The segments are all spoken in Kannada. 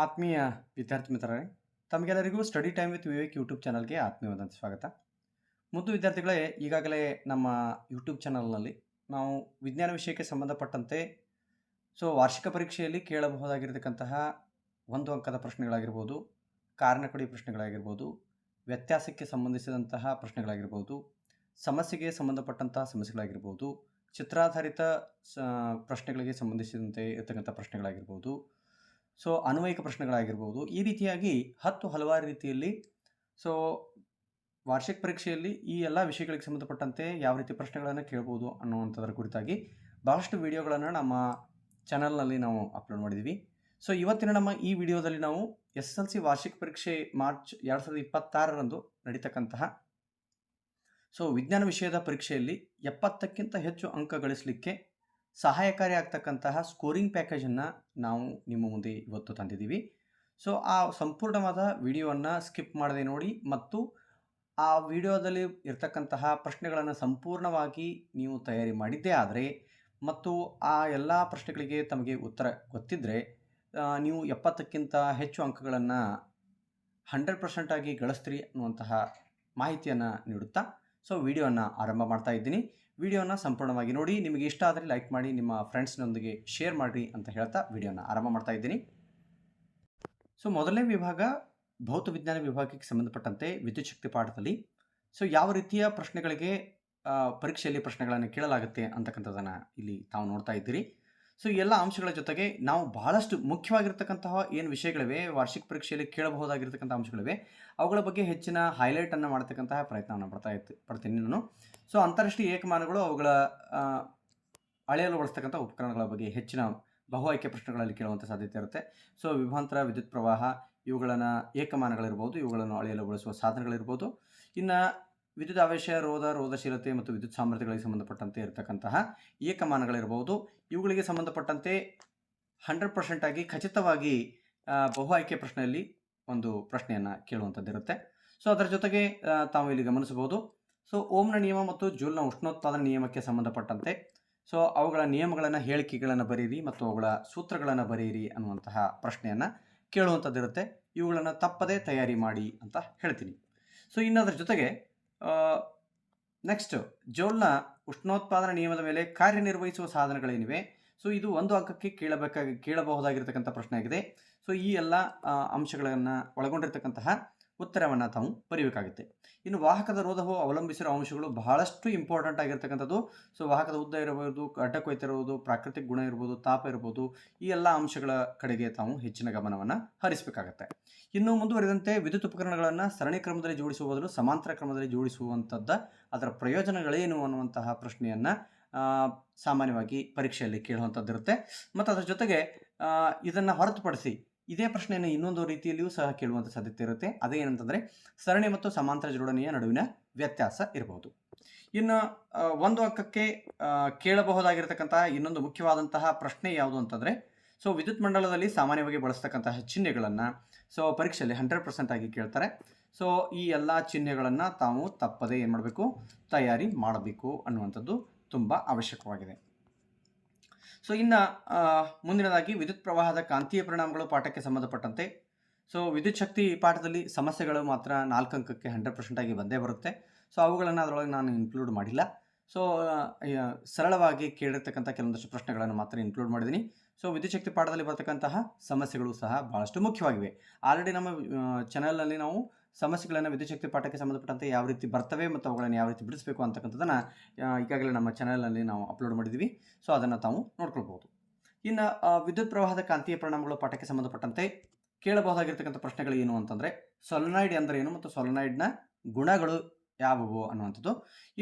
ಆತ್ಮೀಯ ವಿದ್ಯಾರ್ಥಿ ಮಿತ್ರರೇ, ತಮಗೆಲ್ಲರಿಗೂ study time with Vivek YouTube ಚಾನಲ್ಗೆ ಆತ್ಮೀಯವಾದಂಥ ಸ್ವಾಗತ. ಮುದ್ದು ವಿದ್ಯಾರ್ಥಿಗಳೇ, ಈಗಾಗಲೇ ನಮ್ಮ ಯೂಟ್ಯೂಬ್ ಚಾನಲ್ನಲ್ಲಿ ನಾವು ವಿಜ್ಞಾನ ವಿಷಯಕ್ಕೆ ಸಂಬಂಧಪಟ್ಟಂತೆ ವಾರ್ಷಿಕ ಪರೀಕ್ಷೆಯಲ್ಲಿ ಕೇಳಬಹುದಾಗಿರತಕ್ಕಂತಹ 1 ಅಂಕದ ಪ್ರಶ್ನೆಗಳಾಗಿರ್ಬೋದು, ಕಾರಣಕಡಿ ಪ್ರಶ್ನೆಗಳಾಗಿರ್ಬೋದು, ವ್ಯತ್ಯಾಸಕ್ಕೆ ಸಂಬಂಧಿಸಿದಂತಹ ಪ್ರಶ್ನೆಗಳಾಗಿರ್ಬೋದು, ಸಮಸ್ಯೆಗೆ ಸಂಬಂಧಪಟ್ಟಂತಹ ಸಮಸ್ಯೆಗಳಾಗಿರ್ಬೋದು, ಚಿತ್ರಾಧಾರಿತ ಸ ಪ್ರಶ್ನೆಗಳಿಗೆ ಸಂಬಂಧಿಸಿದಂತೆ ಇರತಕ್ಕಂಥ ಪ್ರಶ್ನೆಗಳಾಗಿರ್ಬೋದು, ಅನ್ವಯಿಕ ಪ್ರಶ್ನೆಗಳಾಗಿರ್ಬೋದು, ಈ ರೀತಿಯಾಗಿ ಹಲವಾರು ರೀತಿಯಲ್ಲಿ ಸೊ ವಾರ್ಷಿಕ ಪರೀಕ್ಷೆಯಲ್ಲಿ ಈ ಎಲ್ಲ ವಿಷಯಗಳಿಗೆ ಸಂಬಂಧಪಟ್ಟಂತೆ ಯಾವ ರೀತಿ ಪ್ರಶ್ನೆಗಳನ್ನು ಕೇಳ್ಬೋದು ಅನ್ನುವಂಥದ್ರ ಕುರಿತಾಗಿ ಭಾಳಷ್ಟು ವಿಡಿಯೋಗಳನ್ನು ನಮ್ಮ ಚಾನಲ್ನಲ್ಲಿ ನಾವು ಅಪ್ಲೋಡ್ ಮಾಡಿದ್ದೀವಿ. ಇವತ್ತಿನ ನಮ್ಮ ಈ ವಿಡಿಯೋದಲ್ಲಿ ನಾವು SSLC ವಾರ್ಷಿಕ ಪರೀಕ್ಷೆ ಮಾರ್ಚ್ 2026ರಂದು ನಡೀತಕ್ಕಂತಹ ವಿಜ್ಞಾನ ವಿಷಯದ ಪರೀಕ್ಷೆಯಲ್ಲಿ 70ಕ್ಕಿಂತ ಹೆಚ್ಚು ಅಂಕ ಗಳಿಸಲಿಕ್ಕೆ ಸಹಾಯಕಾರಿ ಆಗ್ತಕ್ಕಂತಹ ಸ್ಕೋರಿಂಗ್ ಪ್ಯಾಕೇಜನ್ನು ನಾವು ನಿಮ್ಮ ಮುಂದೆ ಇವತ್ತು ತಂದಿದ್ದೀವಿ. ಆ ಸಂಪೂರ್ಣವಾದ ವಿಡಿಯೋವನ್ನು ಸ್ಕಿಪ್ ಮಾಡದೆ ನೋಡಿ ಮತ್ತು ಆ ವಿಡಿಯೋದಲ್ಲಿ ಇರ್ತಕ್ಕಂತಹ ಪ್ರಶ್ನೆಗಳನ್ನು ಸಂಪೂರ್ಣವಾಗಿ ನೀವು ತಯಾರಿ ಮಾಡಿದ್ದೇ ಆದರೆ ಮತ್ತು ಆ ಎಲ್ಲ ಪ್ರಶ್ನೆಗಳಿಗೆ ತಮಗೆ ಉತ್ತರ ಗೊತ್ತಿದ್ದರೆ ನೀವು 70ಕ್ಕಿಂತ ಹೆಚ್ಚು ಅಂಕಗಳನ್ನು 100% ಆಗಿ ಗಳಿಸ್ತೀರಿ ಅನ್ನುವಂತಹ ಮಾಹಿತಿಯನ್ನು ನೀಡುತ್ತಾ ವಿಡಿಯೋನ ಆರಂಭ ಮಾಡ್ತಾ ಇದ್ದೀನಿ. ವಿಡಿಯೋನ ಸಂಪೂರ್ಣವಾಗಿ ನೋಡಿ, ನಿಮಗೆ ಇಷ್ಟ ಆದರೆ ಲೈಕ್ ಮಾಡಿ, ನಿಮ್ಮ ಫ್ರೆಂಡ್ಸ್ನೊಂದಿಗೆ ಶೇರ್ ಮಾಡಿರಿ ಅಂತ ಹೇಳ್ತಾ ವಿಡಿಯೋನ ಆರಂಭ ಮಾಡ್ತಾ ಇದ್ದೀನಿ. ಮೊದಲನೇ ವಿಭಾಗ ಭೌತ ವಿಜ್ಞಾನ ವಿಭಾಗಕ್ಕೆ ಸಂಬಂಧಪಟ್ಟಂತೆ ವಿದ್ಯುತ್ ಶಕ್ತಿ ಪಾಠದಲ್ಲಿ ಯಾವ ರೀತಿಯ ಪ್ರಶ್ನೆಗಳಿಗೆ ಪರೀಕ್ಷೆಯಲ್ಲಿ ಪ್ರಶ್ನೆಗಳನ್ನು ಕೇಳಲಾಗುತ್ತೆ ಅಂತಕ್ಕಂಥದ್ದನ್ನು ಇಲ್ಲಿ ತಾವು ನೋಡ್ತಾ ಇದ್ದೀರಿ. ಎಲ್ಲ ಅಂಶಗಳ ಜೊತೆಗೆ ನಾವು ಬಹಳಷ್ಟು ಮುಖ್ಯವಾಗಿರ್ತಕ್ಕಂತಹ ಏನು ವಿಷಯಗಳಿವೆ, ವಾರ್ಷಿಕ ಪರೀಕ್ಷೆಯಲ್ಲಿ ಕೇಳಬಹುದಾಗಿರ್ತಕ್ಕಂಥ ಅಂಶಗಳಿವೆ, ಅವುಗಳ ಬಗ್ಗೆ ಹೆಚ್ಚಿನ ಹೈಲೈಟನ್ನು ಮಾಡ್ತಕ್ಕಂತಹ ಪ್ರಯತ್ನವನ್ನು ಪಡ್ತೀನಿ ನಾನು. ಅಂತಾರಾಷ್ಟ್ರೀಯ ಏಕಮಾನಗಳು, ಅವುಗಳ ಅಳೆಯಲು ಬಳಸ್ತಕ್ಕಂಥ ಉಪಕರಣಗಳ ಬಗ್ಗೆ ಹೆಚ್ಚಿನ ಬಹು ಆಯ್ಕೆ ಪ್ರಶ್ನೆಗಳಲ್ಲಿ ಕೇಳುವಂಥ ಸಾಧ್ಯತೆ ಇರುತ್ತೆ. ವಿಭಾಂತರ, ವಿದ್ಯುತ್ ಪ್ರವಾಹ, ಇವುಗಳನ್ನು ಏಕಮಾನಗಳಿರ್ಬೋದು, ಇವುಗಳನ್ನು ಅಳೆಯಲು ಬಳಸುವ ಸಾಧನಗಳಿರ್ಬೋದು. ಇನ್ನು ವಿದ್ಯುತ್ ಆವೇಶ, ರೋಧಶೀಲತೆ ಮತ್ತು ವಿದ್ಯುತ್ ಸಾಮರ್ಥ್ಯಗಳಿಗೆ ಸಂಬಂಧಪಟ್ಟಂತೆ ಇರತಕ್ಕಂತಹ ಏಕಮಾನಗಳಿರ್ಬೋದು. ಇವುಗಳಿಗೆ ಸಂಬಂಧಪಟ್ಟಂತೆ 100% ಆಗಿ ಖಚಿತವಾಗಿ ಬಹು ಆಯ್ಕೆ ಪ್ರಶ್ನೆಯಲ್ಲಿ ಒಂದು ಪ್ರಶ್ನೆಯನ್ನು ಕೇಳುವಂಥದ್ದಿರುತ್ತೆ. ಅದರ ಜೊತೆಗೆ ತಾವು ಇಲ್ಲಿ ಗಮನಿಸಬಹುದು, ಓಮ್ನ ನಿಯಮ ಮತ್ತು ಜೂಲ್ನ ಉಷ್ಣೋತ್ಪಾದನಾ ನಿಯಮಕ್ಕೆ ಸಂಬಂಧಪಟ್ಟಂತೆ ಅವುಗಳ ನಿಯಮಗಳನ್ನು, ಹೇಳಿಕೆಗಳನ್ನು ಬರೆಯಿರಿ ಮತ್ತು ಅವುಗಳ ಸೂತ್ರಗಳನ್ನು ಬರೆಯಿರಿ ಅನ್ನುವಂತಹ ಪ್ರಶ್ನೆಯನ್ನು ಕೇಳುವಂಥದ್ದಿರುತ್ತೆ. ಇವುಗಳನ್ನು ತಪ್ಪದೇ ತಯಾರಿ ಮಾಡಿ ಅಂತ ಹೇಳ್ತೀನಿ. ಇನ್ನು ಅದರ ಜೊತೆಗೆ ನೆಕ್ಸ್ಟ್ ಜೌಲ್ನ ಉಷ್ಣೋತ್ಪಾದನಾ ನಿಯಮದ ಮೇಲೆ ಕಾರ್ಯನಿರ್ವಹಿಸುವ ಸಾಧನಗಳೇನಿವೆ, ಇದು 1 ಅಂಕಕ್ಕೆ ಕೇಳಬಹುದಾಗಿರ್ತಕ್ಕಂಥ ಪ್ರಶ್ನೆ ಆಗಿದೆ. ಈ ಎಲ್ಲ ಅಂಶಗಳನ್ನು ಒಳಗೊಂಡಿರ್ತಕ್ಕಂತಹ ಉತ್ತರವನ್ನು ತಾವು ಬರೀಬೇಕಾಗುತ್ತೆ. ಇನ್ನು ವಾಹಕದ ರೋಧವು ಅವಲಂಬಿಸಿರೋ ಅಂಶಗಳು ಬಹಳಷ್ಟು ಇಂಪಾರ್ಟೆಂಟ್ ಆಗಿರ್ತಕ್ಕಂಥದ್ದು. ವಾಹಕದ ಉದ್ದ ಇರಬಹುದು, ಅಡ್ಡಕೊಯ್ತ ಇರ್ಬೋದು, ಪ್ರಾಕೃತಿಕ ಗುಣ ಇರ್ಬೋದು, ತಾಪ ಇರ್ಬೋದು, ಈ ಎಲ್ಲ ಅಂಶಗಳ ಕಡೆಗೆ ತಾವು ಹೆಚ್ಚಿನ ಗಮನವನ್ನು ಹರಿಸಬೇಕಾಗತ್ತೆ. ಇನ್ನು ಮುಂದುವರಿದಂತೆ ವಿದ್ಯುತ್ ಉಪಕರಣಗಳನ್ನು ಸರಣಿ ಕ್ರಮದಲ್ಲಿ ಜೋಡಿಸುವ ಬದಲು ಸಮಾಂತರ ಕ್ರಮದಲ್ಲಿ ಜೋಡಿಸುವಂಥದ್ದು, ಅದರ ಪ್ರಯೋಜನಗಳೇನು ಅನ್ನುವಂತಹ ಪ್ರಶ್ನೆಯನ್ನು ಸಾಮಾನ್ಯವಾಗಿ ಪರೀಕ್ಷೆಯಲ್ಲಿ ಕೇಳುವಂಥದ್ದಿರುತ್ತೆ. ಮತ್ತು ಅದರ ಜೊತೆಗೆ ಇದನ್ನು ಹೊರತುಪಡಿಸಿ ಇದೇ ಪ್ರಶ್ನೆಯನ್ನು ಇನ್ನೊಂದು ರೀತಿಯಲ್ಲಿಯೂ ಸಹ ಕೇಳುವಂಥ ಸಾಧ್ಯತೆ ಇರುತ್ತೆ. ಅದೇನಂತಂದರೆ ಸರಣಿ ಮತ್ತು ಸಮಾಂತರ ಜೋಡಣೆಯ ನಡುವಿನ ವ್ಯತ್ಯಾಸ ಇರಬಹುದು. ಇನ್ನು 1 ಅಂಕಕ್ಕೆ ಕೇಳಬಹುದಾಗಿರ್ತಕ್ಕಂತಹ ಇನ್ನೊಂದು ಮುಖ್ಯವಾದಂತಹ ಪ್ರಶ್ನೆ ಯಾವುದು ಅಂತಂದರೆ, ವಿದ್ಯುತ್ ಮಂಡಲದಲ್ಲಿ ಸಾಮಾನ್ಯವಾಗಿ ಬಳಸ್ತಕ್ಕಂತಹ ಚಿಹ್ನೆಗಳನ್ನು ಪರೀಕ್ಷೆಯಲ್ಲಿ 100% ಆಗಿ ಕೇಳ್ತಾರೆ. ಈ ಎಲ್ಲ ಚಿಹ್ನೆಗಳನ್ನು ತಾವು ತಪ್ಪದೇ ಏನು ಮಾಡಬೇಕು, ತಯಾರಿ ಮಾಡಬೇಕು ಅನ್ನುವಂಥದ್ದು ತುಂಬ ಅವಶ್ಯಕವಾಗಿದೆ. ಇನ್ನು ಮುಂದಿನದಾಗಿ ವಿದ್ಯುತ್ ಪ್ರವಾಹದ ಕಾಂತೀಯ ಪರಿಣಾಮಗಳು ಪಾಠಕ್ಕೆ ಸಂಬಂಧಪಟ್ಟಂತೆ ವಿದ್ಯುತ್ ಶಕ್ತಿ ಪಾಠದಲ್ಲಿ ಸಮಸ್ಯೆಗಳು ಮಾತ್ರ 4 ಅಂಕಕ್ಕೆ 100% ಆಗಿ ಬಂದೇ ಬರುತ್ತೆ. ಅವುಗಳನ್ನು ಅದರೊಳಗೆ ನಾನು ಇನ್ಕ್ಲೂಡ್ ಮಾಡಿಲ್ಲ. ಸರಳವಾಗಿ ಕೇಳಿರ್ತಕ್ಕಂಥ ಕೆಲವೊಂದಷ್ಟು ಪ್ರಶ್ನೆಗಳನ್ನು ಮಾತ್ರ ಇನ್ಕ್ಲೂಡ್ ಮಾಡಿದ್ದೀನಿ. ವಿದ್ಯುತ್ ಶಕ್ತಿ ಪಾಠದಲ್ಲಿ ಬರ್ತಕ್ಕಂತಹ ಸಮಸ್ಯೆಗಳು ಸಹ ಭಾಳಷ್ಟು ಮುಖ್ಯವಾಗಿವೆ. ಆಲ್ರೆಡಿ ನಮ್ಮ ಚಾನಲ್ನಲ್ಲಿ ನಾವು ಸಮಸ್ಯೆಗಳನ್ನು ವಿದ್ಯುತ್ ಶಕ್ತಿ ಪಾಠಕ್ಕೆ ಸಂಬಂಧಪಟ್ಟಂತೆ ಯಾವ ರೀತಿ ಬರ್ತವೆ ಮತ್ತು ಅವುಗಳನ್ನು ಯಾವ ರೀತಿ ಬಿಡಿಸಬೇಕು ಅಂತಕ್ಕಂಥದ್ದನ್ನು ಈಗಾಗಲೇ ನಮ್ಮ ಚಾನಲ್ನಲ್ಲಿ ನಾವು ಅಪ್ಲೋಡ್ ಮಾಡಿದ್ದೀವಿ. ಅದನ್ನು ತಾವು ನೋಡ್ಕೊಳ್ಬೋದು. ಇನ್ನು ವಿದ್ಯುತ್ ಪ್ರವಾಹದ ಕಾಂತೀಯ ಪರಿಣಾಮಗಳು ಪಾಠಕ್ಕೆ ಸಂಬಂಧಪಟ್ಟಂತೆ ಕೇಳಬಹುದಾಗಿರ್ತಕ್ಕಂಥ ಪ್ರಶ್ನೆಗಳು ಏನು ಅಂತಂದರೆ, ಸೊಲೆನಾಯ್ಡ್ ಎಂದರೇನು ಮತ್ತು ಸೊಲೆನಾಯ್ಡ್ನ ಗುಣಗಳು ಯಾವುವು ಅನ್ನುವಂಥದ್ದು.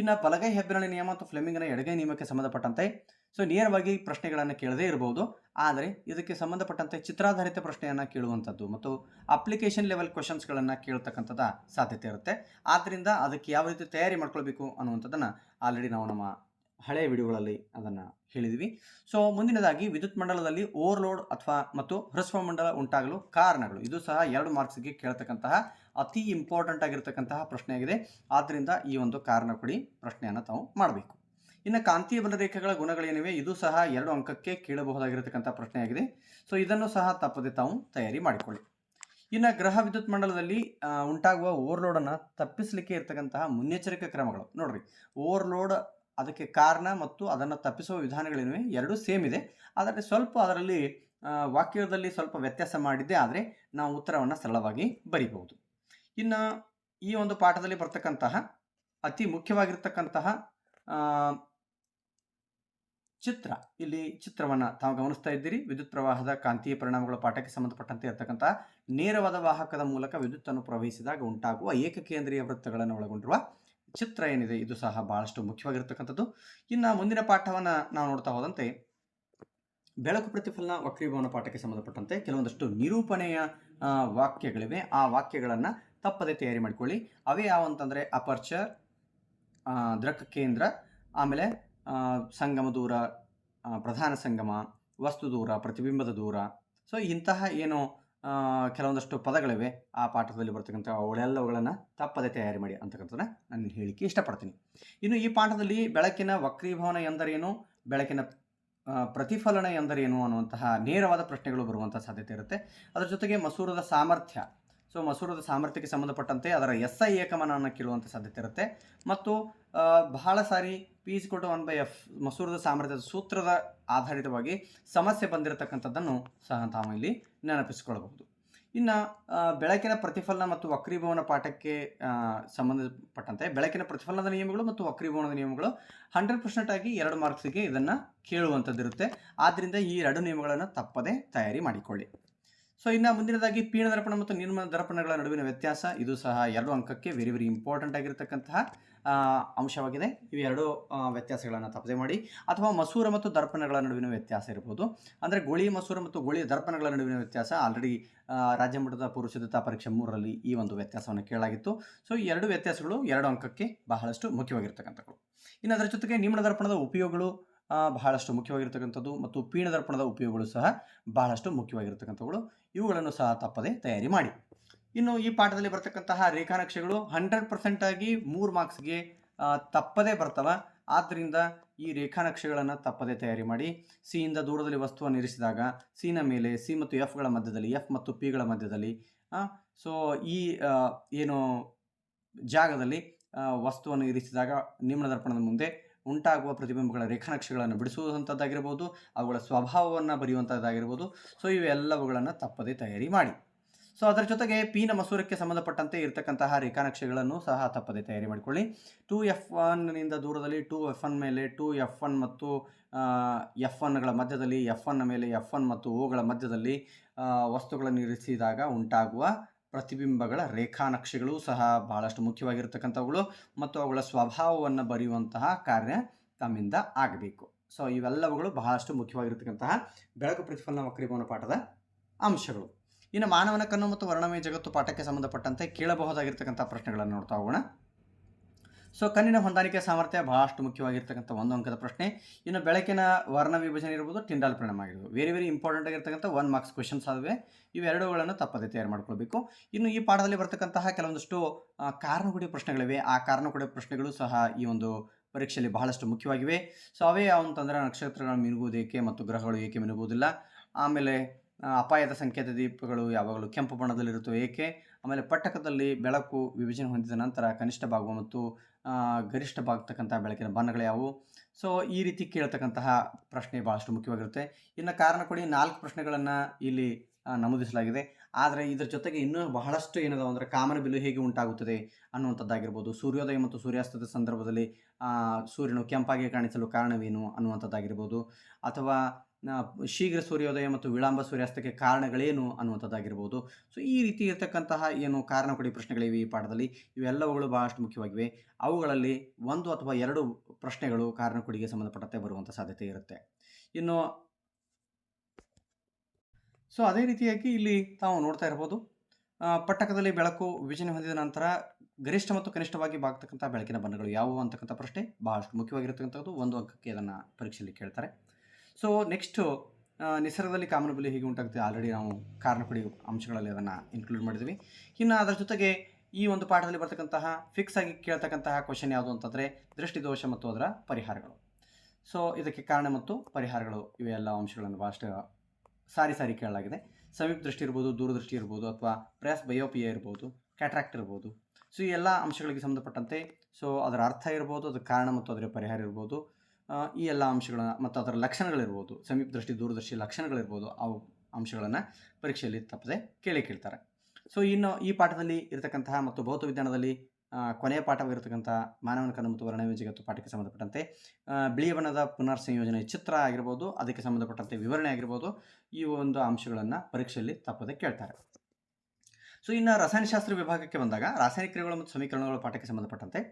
ಇನ್ನು ಬಲಗೈ ಹೆಬ್ಬೆರಳಿನ ನಿಯಮ ಮತ್ತು ಫ್ಲೆಮಿಂಗ್ನ ಎಡಗೈ ನಿಯಮಕ್ಕೆ ಸಂಬಂಧಪಟ್ಟಂತೆ ನೇರವಾಗಿ ಪ್ರಶ್ನೆಗಳನ್ನು ಕೇಳದೇ ಇರಬಹುದು, ಆದರೆ ಇದಕ್ಕೆ ಸಂಬಂಧಪಟ್ಟಂತೆ ಚಿತ್ರಾಧಾರಿತ ಪ್ರಶ್ನೆಯನ್ನು ಕೇಳುವಂಥದ್ದು ಮತ್ತು ಅಪ್ಲಿಕೇಶನ್ ಲೆವೆಲ್ ಕ್ವಶನ್ಸ್ಗಳನ್ನು ಕೇಳ್ತಕ್ಕಂಥದ್ದು ಸಾಧ್ಯತೆ ಇರುತ್ತೆ. ಆದ್ದರಿಂದ ಅದಕ್ಕೆ ಯಾವ ರೀತಿ ತಯಾರಿ ಮಾಡ್ಕೊಳ್ಬೇಕು ಅನ್ನುವಂಥದ್ದನ್ನು ಆಲ್ರೆಡಿ ನಾವು ನಮ್ಮ ಹಳೆಯ ವಿಡಿಯೋಗಳಲ್ಲಿ ಅದನ್ನು ಹೇಳಿದ್ವಿ. ಮುಂದಿನದಾಗಿ ವಿದ್ಯುತ್ ಮಂಡಲದಲ್ಲಿ ಓವರ್ಲೋಡ್ ಮತ್ತು ಹ್ರಸ್ವ ಮಂಡಲ ಉಂಟಾಗಲು ಕಾರಣಗಳು, ಇದು ಸಹ 2 ಮಾರ್ಕ್ಸ್ಗೆ ಕೇಳ್ತಕ್ಕಂತಹ ಅತಿ ಇಂಪಾರ್ಟೆಂಟ್ ಆಗಿರ್ತಕ್ಕಂತಹ ಪ್ರಶ್ನೆಯಾಗಿದೆ. ಆದ್ದರಿಂದ ಈ ಒಂದು ಕಾರಣ ಕೊಡಿ ಪ್ರಶ್ನೆಯನ್ನು ತಾವು ಮಾಡಬೇಕು. ಇನ್ನು ಕಾಂತೀಯ ಬಲರೇಖೆಗಳ ಗುಣಗಳೇನಿವೆ ಇದು ಸಹ 2 ಅಂಕಕ್ಕೆ ಕೇಳಬಹುದಾಗಿರತಕ್ಕಂಥ ಪ್ರಶ್ನೆಯಾಗಿದೆ. ಸೊ ಇದನ್ನು ಸಹ ತಪ್ಪದೆ ತಾವು ತಯಾರಿ ಮಾಡಿಕೊಳ್ಳಿ. ಇನ್ನು ಗ್ರಹ ವಿದ್ಯುತ್ ಮಂಡಲದಲ್ಲಿ ಉಂಟಾಗುವ ಓವರ್ಲೋಡನ್ನು ತಪ್ಪಿಸಲಿಕ್ಕೆ ಇರತಕ್ಕಂತಹ ಮುನ್ನೆಚ್ಚರಿಕೆ ಕ್ರಮಗಳು ನೋಡ್ರಿ. ಓವರ್ಲೋಡ್ ಅದಕ್ಕೆ ಕಾರಣ ಮತ್ತು ಅದನ್ನು ತಪ್ಪಿಸುವ ವಿಧಾನಗಳೇನಿವೆ ಎರಡೂ ಸೇಮ್ ಇದೆ. ಆದರೆ ಸ್ವಲ್ಪ ಅದರಲ್ಲಿ ವಾಕ್ಯದಲ್ಲಿ ಸ್ವಲ್ಪ ವ್ಯತ್ಯಾಸ ಮಾಡಿದ್ದೇ ಆದರೆ ನಾವು ಉತ್ತರವನ್ನು ಸರಳವಾಗಿ ಬರೀಬಹುದು. ಇನ್ನು ಈ ಒಂದು ಪಾಠದಲ್ಲಿ ಬರ್ತಕ್ಕಂತಹ ಅತಿ ಮುಖ್ಯವಾಗಿರ್ತಕ್ಕಂತಹ ಚಿತ್ರ, ಇಲ್ಲಿ ಚಿತ್ರವನ್ನು ತಾವು ಗಮನಿಸ್ತಾ ಇದ್ದೀರಿ. ವಿದ್ಯುತ್ ಪ್ರವಾಹದ ಕಾಂತೀಯ ಪರಿಣಾಮಗಳ ಪಾಠಕ್ಕೆ ಸಂಬಂಧಪಟ್ಟಂತೆ ಇರತಕ್ಕಂತಹ ನೇರವಾದ ವಾಹಕದ ಮೂಲಕ ವಿದ್ಯುತ್ತನ್ನು ಪ್ರವಹಿಸಿದಾಗ ಉಂಟಾಗುವ ಏಕಕೇಂದ್ರೀಯ ವೃತ್ತಗಳನ್ನು ಒಳಗೊಂಡಿರುವ ಚಿತ್ರ ಏನಿದೆ ಇದು ಸಹ ಬಹಳಷ್ಟು ಮುಖ್ಯವಾಗಿರ್ತಕ್ಕಂಥದ್ದು. ಇನ್ನು ಮುಂದಿನ ಪಾಠವನ್ನು ನಾವು ನೋಡ್ತಾ ಹೋದಂತೆ ಬೆಳಕು ಪ್ರತಿಫಲನ ವಕ್ರೀಭವನ ಪಾಠಕ್ಕೆ ಸಂಬಂಧಪಟ್ಟಂತೆ ಕೆಲವೊಂದಷ್ಟು ನಿರೂಪಣೆಯ ವಾಕ್ಯಗಳಿವೆ. ಆ ವಾಕ್ಯಗಳನ್ನು ತಪ್ಪದೆ ತಯಾರಿ ಮಾಡಿಕೊಳ್ಳಿ. ಅವೇ ಯಾವಂತಂದರೆ ಅಪರ್ಚರ್, ದೃಕ್ ಕೇಂದ್ರ, ಆಮೇಲೆ ಸಂಗಮ ದೂರ, ಪ್ರಧಾನ ಸಂಗಮ, ವಸ್ತು ದೂರ, ಪ್ರತಿಬಿಂಬದ ದೂರ. ಸೊ ಇಂತಹ ಏನು ಕೆಲವೊಂದಷ್ಟು ಪದಗಳಿವೆ ಆ ಪಾಠದಲ್ಲಿ ಬರ್ತಕ್ಕಂಥ ಅವುಗಳೆಲ್ಲವುಗಳನ್ನು ತಪ್ಪದೆ ತಯಾರಿ ಮಾಡಿ ಅಂತಕ್ಕಂಥದ್ದನ್ನ ನಾನು ಹೇಳಿಕೆ ಇಷ್ಟಪಡ್ತೀನಿ. ಇನ್ನು ಈ ಪಾಠದಲ್ಲಿ ಬೆಳಕಿನ ವಕ್ರೀಭವನ ಎಂದರೇನು, ಬೆಳಕಿನ ಪ್ರತಿಫಲನ ಎಂದರೇನು ಅನ್ನುವಂತಹ ನೇರವಾದ ಪ್ರಶ್ನೆಗಳು ಬರುವಂಥ ಸಾಧ್ಯತೆ ಇರುತ್ತೆ. ಅದರ ಜೊತೆಗೆ ಮಸೂರದ ಸಾಮರ್ಥ್ಯ, ಸೊ ಮಸೂರದ ಸಾಮರ್ಥ್ಯಕ್ಕೆ ಸಂಬಂಧಪಟ್ಟಂತೆ ಅದರ SI ಏಕಮಾನವನ್ನು ಕೇಳುವಂಥ ಸಾಧ್ಯತೆ ಇರುತ್ತೆ. ಮತ್ತು ಬಹಳ ಸಾರಿ P=1/F ಮಸೂರದ ಸಾಮರ್ಥ್ಯದ ಸೂತ್ರದ ಆಧಾರಿತವಾಗಿ ಸಮಸ್ಯೆ ಬಂದಿರತಕ್ಕಂಥದ್ದನ್ನು ಸಹ ತಾವು ಇಲ್ಲಿ ನೆನಪಿಸಿಕೊಳ್ಳಬಹುದು. ಇನ್ನು ಬೆಳಕಿನ ಪ್ರತಿಫಲನ ಮತ್ತು ವಕ್ರೀಭವನ ಪಾಠಕ್ಕೆ ಸಂಬಂಧಪಟ್ಟಂತೆ ಬೆಳಕಿನ ಪ್ರತಿಫಲನದ ನಿಯಮಗಳು ಮತ್ತು ವಕ್ರೀಭವನದ ನಿಯಮಗಳು 100% ಆಗಿ 2 ಮಾರ್ಕ್ಸಿಗೆ ಇದನ್ನು ಕೇಳುವಂಥದ್ದಿರುತ್ತೆ. ಆದ್ದರಿಂದ ಈ 2 ನಿಯಮಗಳನ್ನು ತಪ್ಪದೆ ತಯಾರಿ ಮಾಡಿಕೊಳ್ಳಿ. ಸೊ ಇನ್ನು ಮುಂದಿನದಾಗಿ ಪೀನ ದರ್ಪಣ ಮತ್ತು ನಿರ್ಮಲ ದರ್ಪಣಗಳ ನಡುವಿನ ವ್ಯತ್ಯಾಸ, ಇದು ಸಹ 2 ಅಂಕಕ್ಕೆ ವೆರಿ ಇಂಪಾರ್ಟೆಂಟ್ ಆಗಿರತಕ್ಕಂತಹ ಅಂಶವಾಗಿದೆ. ಇವೆರಡು ವ್ಯತ್ಯಾಸಗಳನ್ನು ತಪ್ಪದೆ ಮಾಡಿ. ಅಥವಾ ಮಸೂರ ಮತ್ತು ದರ್ಪಣಗಳ ನಡುವಿನ ವ್ಯತ್ಯಾಸ ಇರ್ಬೋದು. ಅಂದರೆ ಗೋಳಿ ಮಸೂರ ಮತ್ತು ಗೋಳಿ ದರ್ಪಣಗಳ ನಡುವಿನ ವ್ಯತ್ಯಾಸ ಆಲ್ರೆಡಿ ರಾಜ್ಯ ಮಟ್ಟದ ಪೂರ್ವ ಸಿದ್ಧತಾ ಪರೀಕ್ಷೆ 3ರಲ್ಲಿ ಈ ಒಂದು ವ್ಯತ್ಯಾಸವನ್ನು ಕೇಳಲಾಗಿತ್ತು. ಸೊ ಈ 2 ವ್ಯತ್ಯಾಸಗಳು 2 ಅಂಕಕ್ಕೆ ಬಹಳಷ್ಟು ಮುಖ್ಯವಾಗಿರ್ತಕ್ಕಂಥವು. ಇನ್ನು ಅದರ ಜೊತೆಗೆ ನಿಮ್ನ ದರ್ಪಣದ ಉಪಯೋಗಗಳು ಬಹಳಷ್ಟು ಮುಖ್ಯವಾಗಿರ್ತಕ್ಕಂಥದ್ದು ಮತ್ತು ಪೀನ ದರ್ಪಣದ ಉಪಯೋಗಗಳು ಸಹ ಬಹಳಷ್ಟು ಮುಖ್ಯವಾಗಿರ್ತಕ್ಕಂಥವುಗಳು. ಇವುಗಳನ್ನು ಸಹ ತಪ್ಪದೆ ತಯಾರಿ ಮಾಡಿ. ಇನ್ನು ಈ ಪಾಠದಲ್ಲಿ ಬರ್ತಕ್ಕಂತಹ ರೇಖಾನಕ್ಷೆಗಳು 100% ಆಗಿ 3 ಮಾರ್ಕ್ಸ್ಗೆ ತಪ್ಪದೇ ಬರ್ತವೆ. ಆದ್ದರಿಂದ ಈ ರೇಖಾನಕ್ಷೆಗಳನ್ನು ತಪ್ಪದೇ ತಯಾರಿ ಮಾಡಿ. ಸಿಯಿಂದ ದೂರದಲ್ಲಿ ವಸ್ತುವನ್ನು ಇರಿಸಿದಾಗ ಸಿನ ಮೇಲೆ ಸಿ ಮತ್ತು ಎಫ್ಗಳ ಮಧ್ಯದಲ್ಲಿ, ಎಫ್ ಮತ್ತು ಪಿಗಳ ಮಧ್ಯದಲ್ಲಿ, ಸೊ ಈ ಏನು ಜಾಗದಲ್ಲಿ ವಸ್ತುವನ್ನು ಇರಿಸಿದಾಗ ನಿಮ್ನ ದರ್ಪಣದ ಮುಂದೆ ಉಂಟಾಗುವ ಪ್ರತಿಬಿಂಬಗಳ ರೇಖಾನಕ್ಷೆಗಳನ್ನು ಬಿಡಿಸುವಂಥದ್ದಾಗಿರ್ಬೋದು, ಅವುಗಳ ಸ್ವಭಾವವನ್ನು ಬರೆಯುವಂಥದ್ದಾಗಿರ್ಬೋದು. ಸೊ ಇವೆಲ್ಲವುಗಳನ್ನು ತಪ್ಪದೇ ತಯಾರಿ ಮಾಡಿ. ಸೊ ಅದರ ಜೊತೆಗೆ ಪೀನ ಮಸೂರಕ್ಕೆ ಸಂಬಂಧಪಟ್ಟಂತೆ ಇರತಕ್ಕಂತಹ ರೇಖಾನಕ್ಷೆಗಳನ್ನು ಸಹ ತಪ್ಪದೇ ತಯಾರಿ ಮಾಡಿಕೊಳ್ಳಿ. 2F1ನಿಂದ ದೂರದಲ್ಲಿ 2F1 ಮೇಲೆ 2F1 ಮತ್ತು F1ಗಳ ಮಧ್ಯದಲ್ಲಿ, F1ನ ಮೇಲೆ F1 ಮತ್ತು Oಗಳ ಮಧ್ಯದಲ್ಲಿ ವಸ್ತುಗಳನ್ನು ಇರಿಸಿದಾಗ ಉಂಟಾಗುವ ಪ್ರತಿಬಿಂಬಗಳ ರೇಖಾನಕ್ಷೆಗಳು ಸಹ ಬಹಳಷ್ಟು ಮುಖ್ಯವಾಗಿರ್ತಕ್ಕಂಥವುಗಳು ಮತ್ತು ಅವುಗಳ ಸ್ವಭಾವವನ್ನು ಬರೆಯುವಂತಹ ಕಾರ್ಯ ತಮ್ಮಿಂದ ಆಗಬೇಕು. ಸೊ ಇವೆಲ್ಲವುಗಳು ಬಹಳಷ್ಟು ಮುಖ್ಯವಾಗಿರ್ತಕ್ಕಂತಹ ಬೆಳಕು ಪ್ರತಿಫಲನ ವಕ್ರೀಭವನ ಪಾಠದ ಅಂಶಗಳು. ಇನ್ನು ಮಾನವನ ಕಣ್ಣು ಮತ್ತು ವರ್ಣಮಯ ಜಗತ್ತು ಪಾಠಕ್ಕೆ ಸಂಬಂಧಪಟ್ಟಂತೆ ಕೇಳಬಹುದಾಗಿರ್ತಕ್ಕಂಥ ಪ್ರಶ್ನೆಗಳನ್ನು ನೋಡ್ತಾ ಹೋಗೋಣ. ಸೊ ಕಣ್ಣಿನ ಹೊಂದಾಣಿಕೆ ಸಾಮರ್ಥ್ಯ ಬಹಳಷ್ಟು ಮುಖ್ಯವಾಗಿರ್ತಕ್ಕಂಥ 1 ಅಂಕದ ಪ್ರಶ್ನೆ. ಇನ್ನು ಬೆಳಕಿನ ವರ್ಣ ವಿಭಜನೆ ಇರ್ಬೋದು, ಟಿಂಡಾಲ್ ಪರಿಣಾಮ ಆಗಿರ್ಬೋದು, ವೆರಿ ಇಂಪಾರ್ಟೆಂಟ್ ಆಗಿರ್ತಕ್ಕಂಥ 1 ಮಾರ್ಕ್ಸ್ ಕ್ವೆಶನ್ಸ್ ಆಗಿವೆ. ಇವೆರಡುಗಳನ್ನು ತಪ್ಪದೆ ತಯಾರು ಮಾಡ್ಕೊಳ್ಬೇಕು. ಇನ್ನು ಈ ಪಾಠದಲ್ಲಿ ಬರ್ತಕ್ಕಂತಹ ಕೆಲವೊಂದಷ್ಟು ಕಾರಣಗುಡಿ ಪ್ರಶ್ನೆಗಳಿವೆ. ಆ ಕಾರಣಗುಡಿ ಪ್ರಶ್ನೆಗಳು ಸಹ ಈ ಒಂದು ಪರೀಕ್ಷೆಯಲ್ಲಿ ಬಹಳಷ್ಟು ಮುಖ್ಯವಾಗಿವೆ. ಸೊ ಅವೇ ಯಾವಂತಂದರೆ ನಕ್ಷತ್ರಗಳು ಮಿನುಗುವುದು ಏಕೆ ಮತ್ತು ಗ್ರಹಗಳು ಏಕೆ ಮಿನುಗುವುದಿಲ್ಲ, ಆಮೇಲೆ ಅಪಾಯದ ಸಂಕೇತ ದೀಪಗಳು ಯಾವಾಗಲೂ ಕೆಂಪು ಬಣ್ಣದಲ್ಲಿರುತ್ತವೆ ಏಕೆ, ಆಮೇಲೆ ಪಟ್ಟಕದಲ್ಲಿ ಬೆಳಕು ವಿಭಜನೆ ಹೊಂದಿದ ನಂತರ ಕನಿಷ್ಠ ಭಾಗ ಮತ್ತು ಗರಿಷ್ಠವಾಗ್ತಕ್ಕಂಥ ಬೆಳಕಿನ ಬಣ್ಣಗಳು ಯಾವುವು. ಸೊ ಈ ರೀತಿ ಕೇಳ್ತಕ್ಕಂತಹ ಪ್ರಶ್ನೆ ಭಾಳಷ್ಟು ಮುಖ್ಯವಾಗಿರುತ್ತೆ. ಇನ್ನು ಕಾರಣ ಕೊಡಿ 4 ಪ್ರಶ್ನೆಗಳನ್ನು ಇಲ್ಲಿ ನಮೂದಿಸಲಾಗಿದೆ. ಆದರೆ ಇದರ ಜೊತೆಗೆ ಇನ್ನೂ ಬಹಳಷ್ಟು ಏನದಾವ ಅಂದರೆ ಕಾಮನಬಿಲ್ಲು ಹೇಗೆ ಉಂಟಾಗುತ್ತದೆ ಅನ್ನುವಂಥದ್ದಾಗಿರ್ಬೋದು, ಸೂರ್ಯೋದಯ ಮತ್ತು ಸೂರ್ಯಾಸ್ತದ ಸಂದರ್ಭದಲ್ಲಿ ಸೂರ್ಯನು ಕೆಂಪಾಗಿ ಕಾಣಿಸಲು ಕಾರಣವೇನು ಅನ್ನುವಂಥದ್ದಾಗಿರ್ಬೋದು, ಅಥವಾ ಶೀಘ್ರ ಸೂರ್ಯೋದಯ ಮತ್ತು ವಿಳಂಬ ಸೂರ್ಯಾಸ್ತಕ್ಕೆ ಕಾರಣಗಳೇನು ಅನ್ನುವಂಥದ್ದಾಗಿರ್ಬೋದು. ಸೊ ಈ ರೀತಿ ಇರತಕ್ಕಂತಹ ಏನು ಕಾರಣ ಕೊಡಿ ಪ್ರಶ್ನೆಗಳಿವೆ ಈ ಪಾಠದಲ್ಲಿ, ಇವೆಲ್ಲವುಗಳು ಬಹಳಷ್ಟು ಮುಖ್ಯವಾಗಿವೆ. ಅವುಗಳಲ್ಲಿ 1 ಅಥವಾ 2 ಪ್ರಶ್ನೆಗಳು ಕಾರಣ ಕೊಡಿಗೆ ಸಂಬಂಧಪಟ್ಟಂತೆ ಬರುವಂಥ ಸಾಧ್ಯತೆ ಇರುತ್ತೆ. ಇನ್ನು ಸೊ ಅದೇ ರೀತಿಯಾಗಿ ಇಲ್ಲಿ ತಾವು ನೋಡ್ತಾ ಇರ್ಬೋದು, ಪಟ್ಟಕದಲ್ಲಿ ಬೆಳಕು ವಿಭಜನೆ ಹೊಂದಿದ ನಂತರ ಗರಿಷ್ಠ ಮತ್ತು ಕನಿಷ್ಠವಾಗಿ ಬಾಗ್ತಕ್ಕಂಥ ಬೆಳಕಿನ ಬಣ್ಣಗಳು ಯಾವುವು ಅಂತಕ್ಕಂಥ ಪ್ರಶ್ನೆ ಬಹಳಷ್ಟು ಮುಖ್ಯವಾಗಿರತಕ್ಕಂಥದ್ದು. 1 ಅಂಕಕ್ಕೆ ಅದನ್ನು ಪರೀಕ್ಷೆಯಲ್ಲಿ ಕೇಳ್ತಾರೆ. ಸೊ ನೆಕ್ಸ್ಟು ನಿಸರ್ಗದಲ್ಲಿ ಕಾಮನಬಿಲ್ಲು ಹೇಗೆ ಉಂಟಾಗುತ್ತೆ, ಆಲ್ರೆಡಿ ನಾವು ಕಾರಣ ಕೊಡಿ ಅಂಶಗಳಲ್ಲಿ ಅದನ್ನು ಇನ್ಕ್ಲೂಡ್ ಮಾಡಿದ್ವಿ. ಇನ್ನು ಅದರ ಜೊತೆಗೆ ಈ ಒಂದು ಪಾಠದಲ್ಲಿ ಬರ್ತಕ್ಕಂತಹ ಫಿಕ್ಸ್ ಆಗಿ ಕೇಳ್ತಕ್ಕಂತಹ ಕ್ವಶನ್ ಯಾವುದು ಅಂತಂದರೆ ದೃಷ್ಟಿದೋಷ ಮತ್ತು ಅದರ ಪರಿಹಾರಗಳು. ಸೊ ಇದಕ್ಕೆ ಕಾರಣ ಮತ್ತು ಪರಿಹಾರಗಳು ಇವೆಲ್ಲ ಅಂಶಗಳನ್ನು ಭಾಳಷ್ಟು ಸಾರಿ ಕೇಳಲಾಗಿದೆ. ಸಮೀಪ ದೃಷ್ಟಿ ಇರ್ಬೋದು, ದೂರದೃಷ್ಟಿ ಇರ್ಬೋದು, ಅಥವಾ ಪ್ರೆಸ್ ಬಯೋಪಿಯಾ ಇರ್ಬೋದು, ಕ್ಯಾಟ್ರಾಕ್ಟ್ ಇರ್ಬೋದು. ಸೊ ಈ ಎಲ್ಲ ಅಂಶಗಳಿಗೆ ಸಂಬಂಧಪಟ್ಟಂತೆ ಸೊ ಅದರ ಅರ್ಥ ಇರ್ಬೋದು, ಅದರ ಕಾರಣ ಮತ್ತು ಅದರ ಪರಿಹಾರ ಇರ್ಬೋದು, ಈ ಎಲ್ಲ ಅಂಶಗಳನ್ನ ಮತ್ತು ಅದರ ಲಕ್ಷಣಗಳಿರ್ಬೋದು, ಸಮೀಪ ದೃಷ್ಟಿ ದೂರದೃಷ್ಟಿ ಲಕ್ಷಣಗಳಿರ್ಬೋದು, ಅವು ಅಂಶಗಳನ್ನು ಪರೀಕ್ಷೆಯಲ್ಲಿ ತಪ್ಪದೆ ಕೇಳ್ತಾರೆ. ಸೊ ಇನ್ನು ಈ ಪಾಠದಲ್ಲಿ ಇರತಕ್ಕಂತಹ ಮತ್ತು ಭೌತ ವಿಜ್ಞಾನದಲ್ಲಿ ಕೊನೆಯ ಪಾಠವಾಗಿರತಕ್ಕಂಥ ಮಾನವನ ಕಣ್ಣು ಮತ್ತು ವರ್ಣಮಯ ಜಗತ್ತು ಪಾಠಕ್ಕೆ ಸಂಬಂಧಪಟ್ಟಂತೆ ಬಿಳಿಯ ಬಣ್ಣದ ಪುನರ್ ಸಂಯೋಜನೆ ಚಿತ್ರ ಆಗಿರ್ಬೋದು, ಅದಕ್ಕೆ ಸಂಬಂಧಪಟ್ಟಂತೆ ವಿವರಣೆ ಆಗಿರ್ಬೋದು, ಈ ಒಂದು ಅಂಶಗಳನ್ನು ಪರೀಕ್ಷೆಯಲ್ಲಿ ತಪ್ಪದೆ ಕೇಳ್ತಾರೆ. ಸೊ ಇನ್ನು ರಸಾಯನಶಾಸ್ತ್ರ ವಿಭಾಗಕ್ಕೆ ಬಂದಾಗ ರಾಸಾಯನಿಕ ಕ್ರಿಯೆಗಳು ಮತ್ತು ಸಮೀಕರಣಗಳ ಪಾಠಕ್ಕೆ ಸಂಬಂಧಪಟ್ಟಂತೆ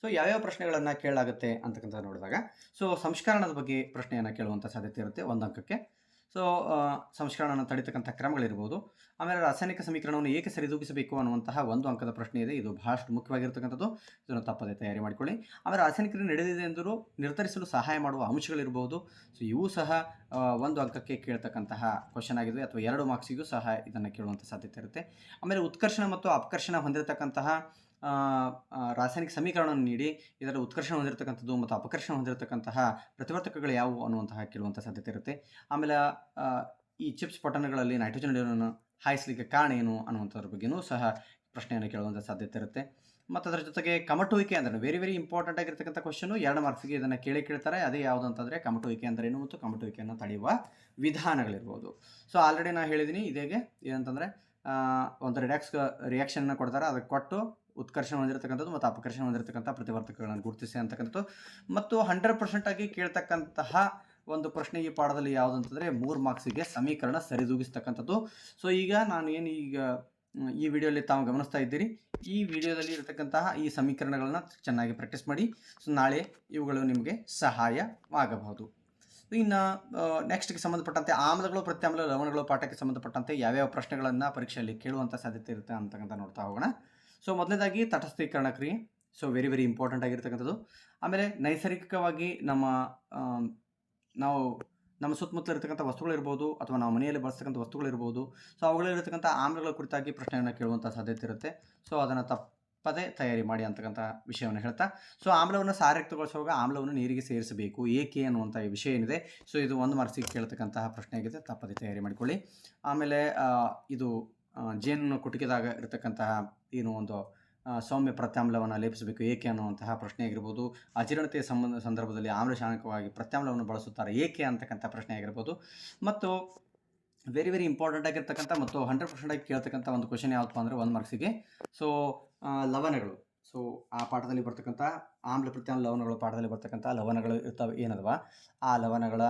ಸೊ ಯಾವ್ಯಾವ ಪ್ರಶ್ನೆಗಳನ್ನು ಕೇಳಲಾಗುತ್ತೆ ಅಂತಕ್ಕಂಥ ನೋಡಿದಾಗ ಸೊ ಸಂಸ್ಕರಣದ ಬಗ್ಗೆ ಪ್ರಶ್ನೆಯನ್ನು ಕೇಳುವಂಥ ಸಾಧ್ಯತೆ ಇರುತ್ತೆ 1 ಅಂಕಕ್ಕೆ. ಸೊ ಸಂಸ್ಕರಣವನ್ನು ತಡಿತಕ್ಕಂಥ ಕ್ರಮಗಳಿರ್ಬೋದು. ಆಮೇಲೆ ರಾಸಾಯನಿಕ ಸಮೀಕರಣವನ್ನು ಏಕೆ ಸರಿದೂಗಿಸಬೇಕು ಅನ್ನುವಂತಹ 1 ಅಂಕದ ಪ್ರಶ್ನೆ ಇದೆ. ಇದು ಬಹಳಷ್ಟು ಮುಖ್ಯವಾಗಿರ್ತಕ್ಕಂಥದ್ದು, ಇದನ್ನು ತಪ್ಪದೆ ತಯಾರಿ ಮಾಡಿಕೊಳ್ಳಿ. ಆಮೇಲೆ ರಾಸಾಯನಿಕ ಕ್ರಿಯೆ ನಡೆದಿದೆ ಎಂದರೂ ನಿರ್ಧರಿಸಲು ಸಹಾಯ ಮಾಡುವ ಅಂಶಗಳಿರ್ಬೋದು. ಸೊ ಇವು ಸಹ 1 ಅಂಕಕ್ಕೆ ಕೇಳ್ತಕ್ಕಂತಹ ಕ್ವಶನ್ ಆಗಿದೆ, ಅಥವಾ 2 ಮಾರ್ಕ್ಸಿಗೂ ಸಹ ಇದನ್ನು ಕೇಳುವಂಥ ಸಾಧ್ಯತೆ ಇರುತ್ತೆ. ಆಮೇಲೆ ಉತ್ಕರ್ಷಣ ಮತ್ತು ಅಪಕರ್ಷಣ ಹೊಂದಿರತಕ್ಕಂತಹ ರಾಸಾಯನಿಕ ಸಮೀಕರಣವನ್ನು ನೀಡಿ ಇದರ ಉತ್ಕರ್ಷಣ ಹೊಂದಿರತಕ್ಕಂಥದ್ದು ಮತ್ತು ಅಪಕರ್ಷಣ ಹೊಂದಿರತಕ್ಕಂತಹ ಪ್ರತಿವರ್ತಕಗಳು ಯಾವುವು ಅನ್ನುವಂತಹ ಕೇಳುವಂಥ ಸಾಧ್ಯತೆ ಇರುತ್ತೆ. ಆಮೇಲೆ ಈ ಚಿಪ್ಸ್ ಪೊಟನ್ಗಳಲ್ಲಿ ನೈಟ್ರೋಜನ್ ಅನಿಲವನ್ನು ಹಾಯಿಸಲಿಕ್ಕೆ ಕಾರಣ ಏನು ಅನ್ನುವಂಥದ್ರ ಬಗ್ಗೆಯೂ ಸಹ ಪ್ರಶ್ನೆಯನ್ನು ಕೇಳುವಂಥ ಸಾಧ್ಯತೆ ಇರುತ್ತೆ. ಮತ್ತು ಅದರ ಜೊತೆಗೆ ಕಮಟುವಿಕೆ ಅಂದರೆ ವೆರಿ ಇಂಪಾರ್ಟೆಂಟ್ ಆಗಿರ್ತಕ್ಕಂಥ ಕ್ವಶನು 2 ಮಾರ್ಕ್ಸಿಗೆ ಇದನ್ನು ಕೇಳ್ತಾರೆ. ಅದೇ ಯಾವುದು ಅಂತಂದರೆ ಕಮಟುವಿಕೆ ಅಂದ್ರೇನು ಮತ್ತು ಕಮಟುವಿಕೆಯನ್ನು ತಡೆಯುವ ವಿಧಾನಗಳಿರ್ಬೋದು. ಸೊ ಆಲ್ರೆಡಿ ನಾನು ಹೇಳಿದ್ದೀನಿ, ಇದೇಗೆ ಏನಂತಂದರೆ ಒಂದು ರಿಯಾಕ್ಷನ್ನ ಕೊಡ್ತಾರೆ, ಅದಕ್ಕೆ ಕೊಟ್ಟು ಉತ್ಕರ್ಷಣ ಹೊಂದಿರತಕ್ಕಂಥದ್ದು ಮತ್ತು ಅಪಕರ್ಷಣ ಹೊಂದಿರತಕ್ಕಂಥ ಪ್ರತಿವರ್ತಕಗಳನ್ನು ಗುರುತಿಸಿ ಅಂತಕ್ಕಂಥದ್ದು. ಮತ್ತು 100% ಆಗಿ ಕೇಳ್ತಕ್ಕಂತಹ ಒಂದು ಪ್ರಶ್ನೆ ಈ ಪಾಠದಲ್ಲಿ ಯಾವುದು ಅಂತಂದರೆ 3 ಮಾರ್ಕ್ಸಿಗೆ ಸಮೀಕರಣ ಸರಿದೂಗಿಸ್ತಕ್ಕಂಥದ್ದು. ಸೊ ಈಗ ನಾನು ಏನು ಈ ವಿಡಿಯೋಲಿ ತಾವು ಗಮನಿಸ್ತಾ ಇದ್ದೀರಿ, ಈ ವಿಡಿಯೋದಲ್ಲಿ ಇರತಕ್ಕಂತಹ ಈ ಸಮೀಕರಣಗಳನ್ನು ಚೆನ್ನಾಗಿ ಪ್ರಾಕ್ಟೀಸ್ ಮಾಡಿ. ಸೊ ನಾಳೆ ಇವುಗಳು ನಿಮಗೆ ಸಹಾಯವಾಗಬಹುದು. ಇನ್ನು ನೆಕ್ಸ್ಟ್ಗೆ ಸಂಬಂಧಪಟ್ಟಂತೆ ಆಮ್ಲಗಳು, ಪ್ರತ್ಯಾಮ್ಲ, ಲವಣಗಳು ಪಾಠಕ್ಕೆ ಸಂಬಂಧಪಟ್ಟಂತೆ ಯಾವ್ಯಾವ ಪ್ರಶ್ನೆಗಳನ್ನು ಪರೀಕ್ಷೆಯಲ್ಲಿ ಕೇಳುವಂಥ ಸಾಧ್ಯತೆ ಇರುತ್ತೆ ಅಂತಕ್ಕಂಥ ನೋಡ್ತಾ ಹೋಗೋಣ. ಸೊ ಮೊದಲನೇದಾಗಿ ತಟಸ್ಥೀಕರಣ ಕ್ರಿಯೆ, ಸೊ ವೆರಿ ಇಂಪಾರ್ಟೆಂಟ್ ಆಗಿರ್ತಕ್ಕಂಥದ್ದು. ಆಮೇಲೆ ನೈಸರ್ಗಿಕವಾಗಿ ನಾವು ನಮ್ಮ ಸುತ್ತಮುತ್ತಲ ಇರತಕ್ಕಂಥ ವಸ್ತುಗಳಿರ್ಬೋದು, ಅಥವಾ ನಾವು ಮನೆಯಲ್ಲಿ ಬಳಸ್ತಕ್ಕಂಥ ವಸ್ತುಗಳಿರ್ಬೋದು, ಸೊ ಅವುಗಳಿರತಕ್ಕಂಥ ಆಮ್ಲಗಳ ಕುರಿತಾಗಿ ಪ್ರಶ್ನೆಯನ್ನು ಕೇಳುವಂಥ ಸಾಧ್ಯತೆ ಇರುತ್ತೆ. ಸೊ ಅದನ್ನು ತಪ್ಪದೇ ತಯಾರಿ ಮಾಡಿ ಅಂತಕ್ಕಂಥ ವಿಷಯವನ್ನು ಹೇಳ್ತಾ, ಸೊ ಆಮ್ಲವನ್ನು ಸಾರಯುಕ್ತಗೊಳಿಸುವಾಗ ಆಮ್ಲವನ್ನು ನೀರಿಗೆ ಸೇರಿಸಬೇಕು ಏಕೆ ಅನ್ನುವಂಥ ಈ ವಿಷಯ ಏನಿದೆ, ಸೊ ಇದು 1 ಮಾರ್ಕ್ಸಿಗೆ ಕೇಳ್ತಕ್ಕಂತಹ ಪ್ರಶ್ನೆ ಆಗಿದೆ, ತಪ್ಪದೇ ತಯಾರಿ ಮಾಡಿಕೊಳ್ಳಿ. ಆಮೇಲೆ ಇದು ಜೇನು ಕುಟುಕಿದಾಗ ಇರತಕ್ಕಂತಹ ಏನು ಒಂದು ಸೌಮ್ಯ ಪ್ರತ್ಯಾಮ್ಲವನ್ನು ಲೇಪಿಸಬೇಕು ಏಕೆ ಅನ್ನುವಂತಹ ಪ್ರಶ್ನೆ ಆಗಿರ್ಬೋದು. ಅಜೀರ್ಣತೆಯ ಸಂದರ್ಭದಲ್ಲಿ ಆಮ್ಲಶಾನಕವಾಗಿ ಪ್ರತ್ಯಾಮ್ಲವನ್ನು ಬಳಸುತ್ತಾರೆ ಏಕೆ ಅಂತಕ್ಕಂಥ ಪ್ರಶ್ನೆ ಆಗಿರ್ಬೋದು. ಮತ್ತು ವೆರಿ ಇಂಪಾರ್ಟೆಂಟ್ ಆಗಿರ್ತಕ್ಕಂಥ ಮತ್ತು 100% ಆಗಿ ಕೇಳ್ತಕ್ಕಂಥ ಒಂದು ಕ್ವಶನ್ ಯಾವುದಪ್ಪ ಅಂದರೆ 1 ಮಾರ್ಕ್ಸಿಗೆ ಸೊ ಲವಣಗಳು. ಸೊ ಆ ಪಾಠದಲ್ಲಿ ಬರ್ತಕ್ಕಂಥ ಆಮ್ಲ ಪ್ರತ್ಯಾಮ್ಲ ಲವಣಗಳು ಪಾಠದಲ್ಲಿ ಬರ್ತಕ್ಕಂಥ ಲವಣಗಳು ಇರ್ತವೆ ಏನದವ, ಆ ಲವಣಗಳ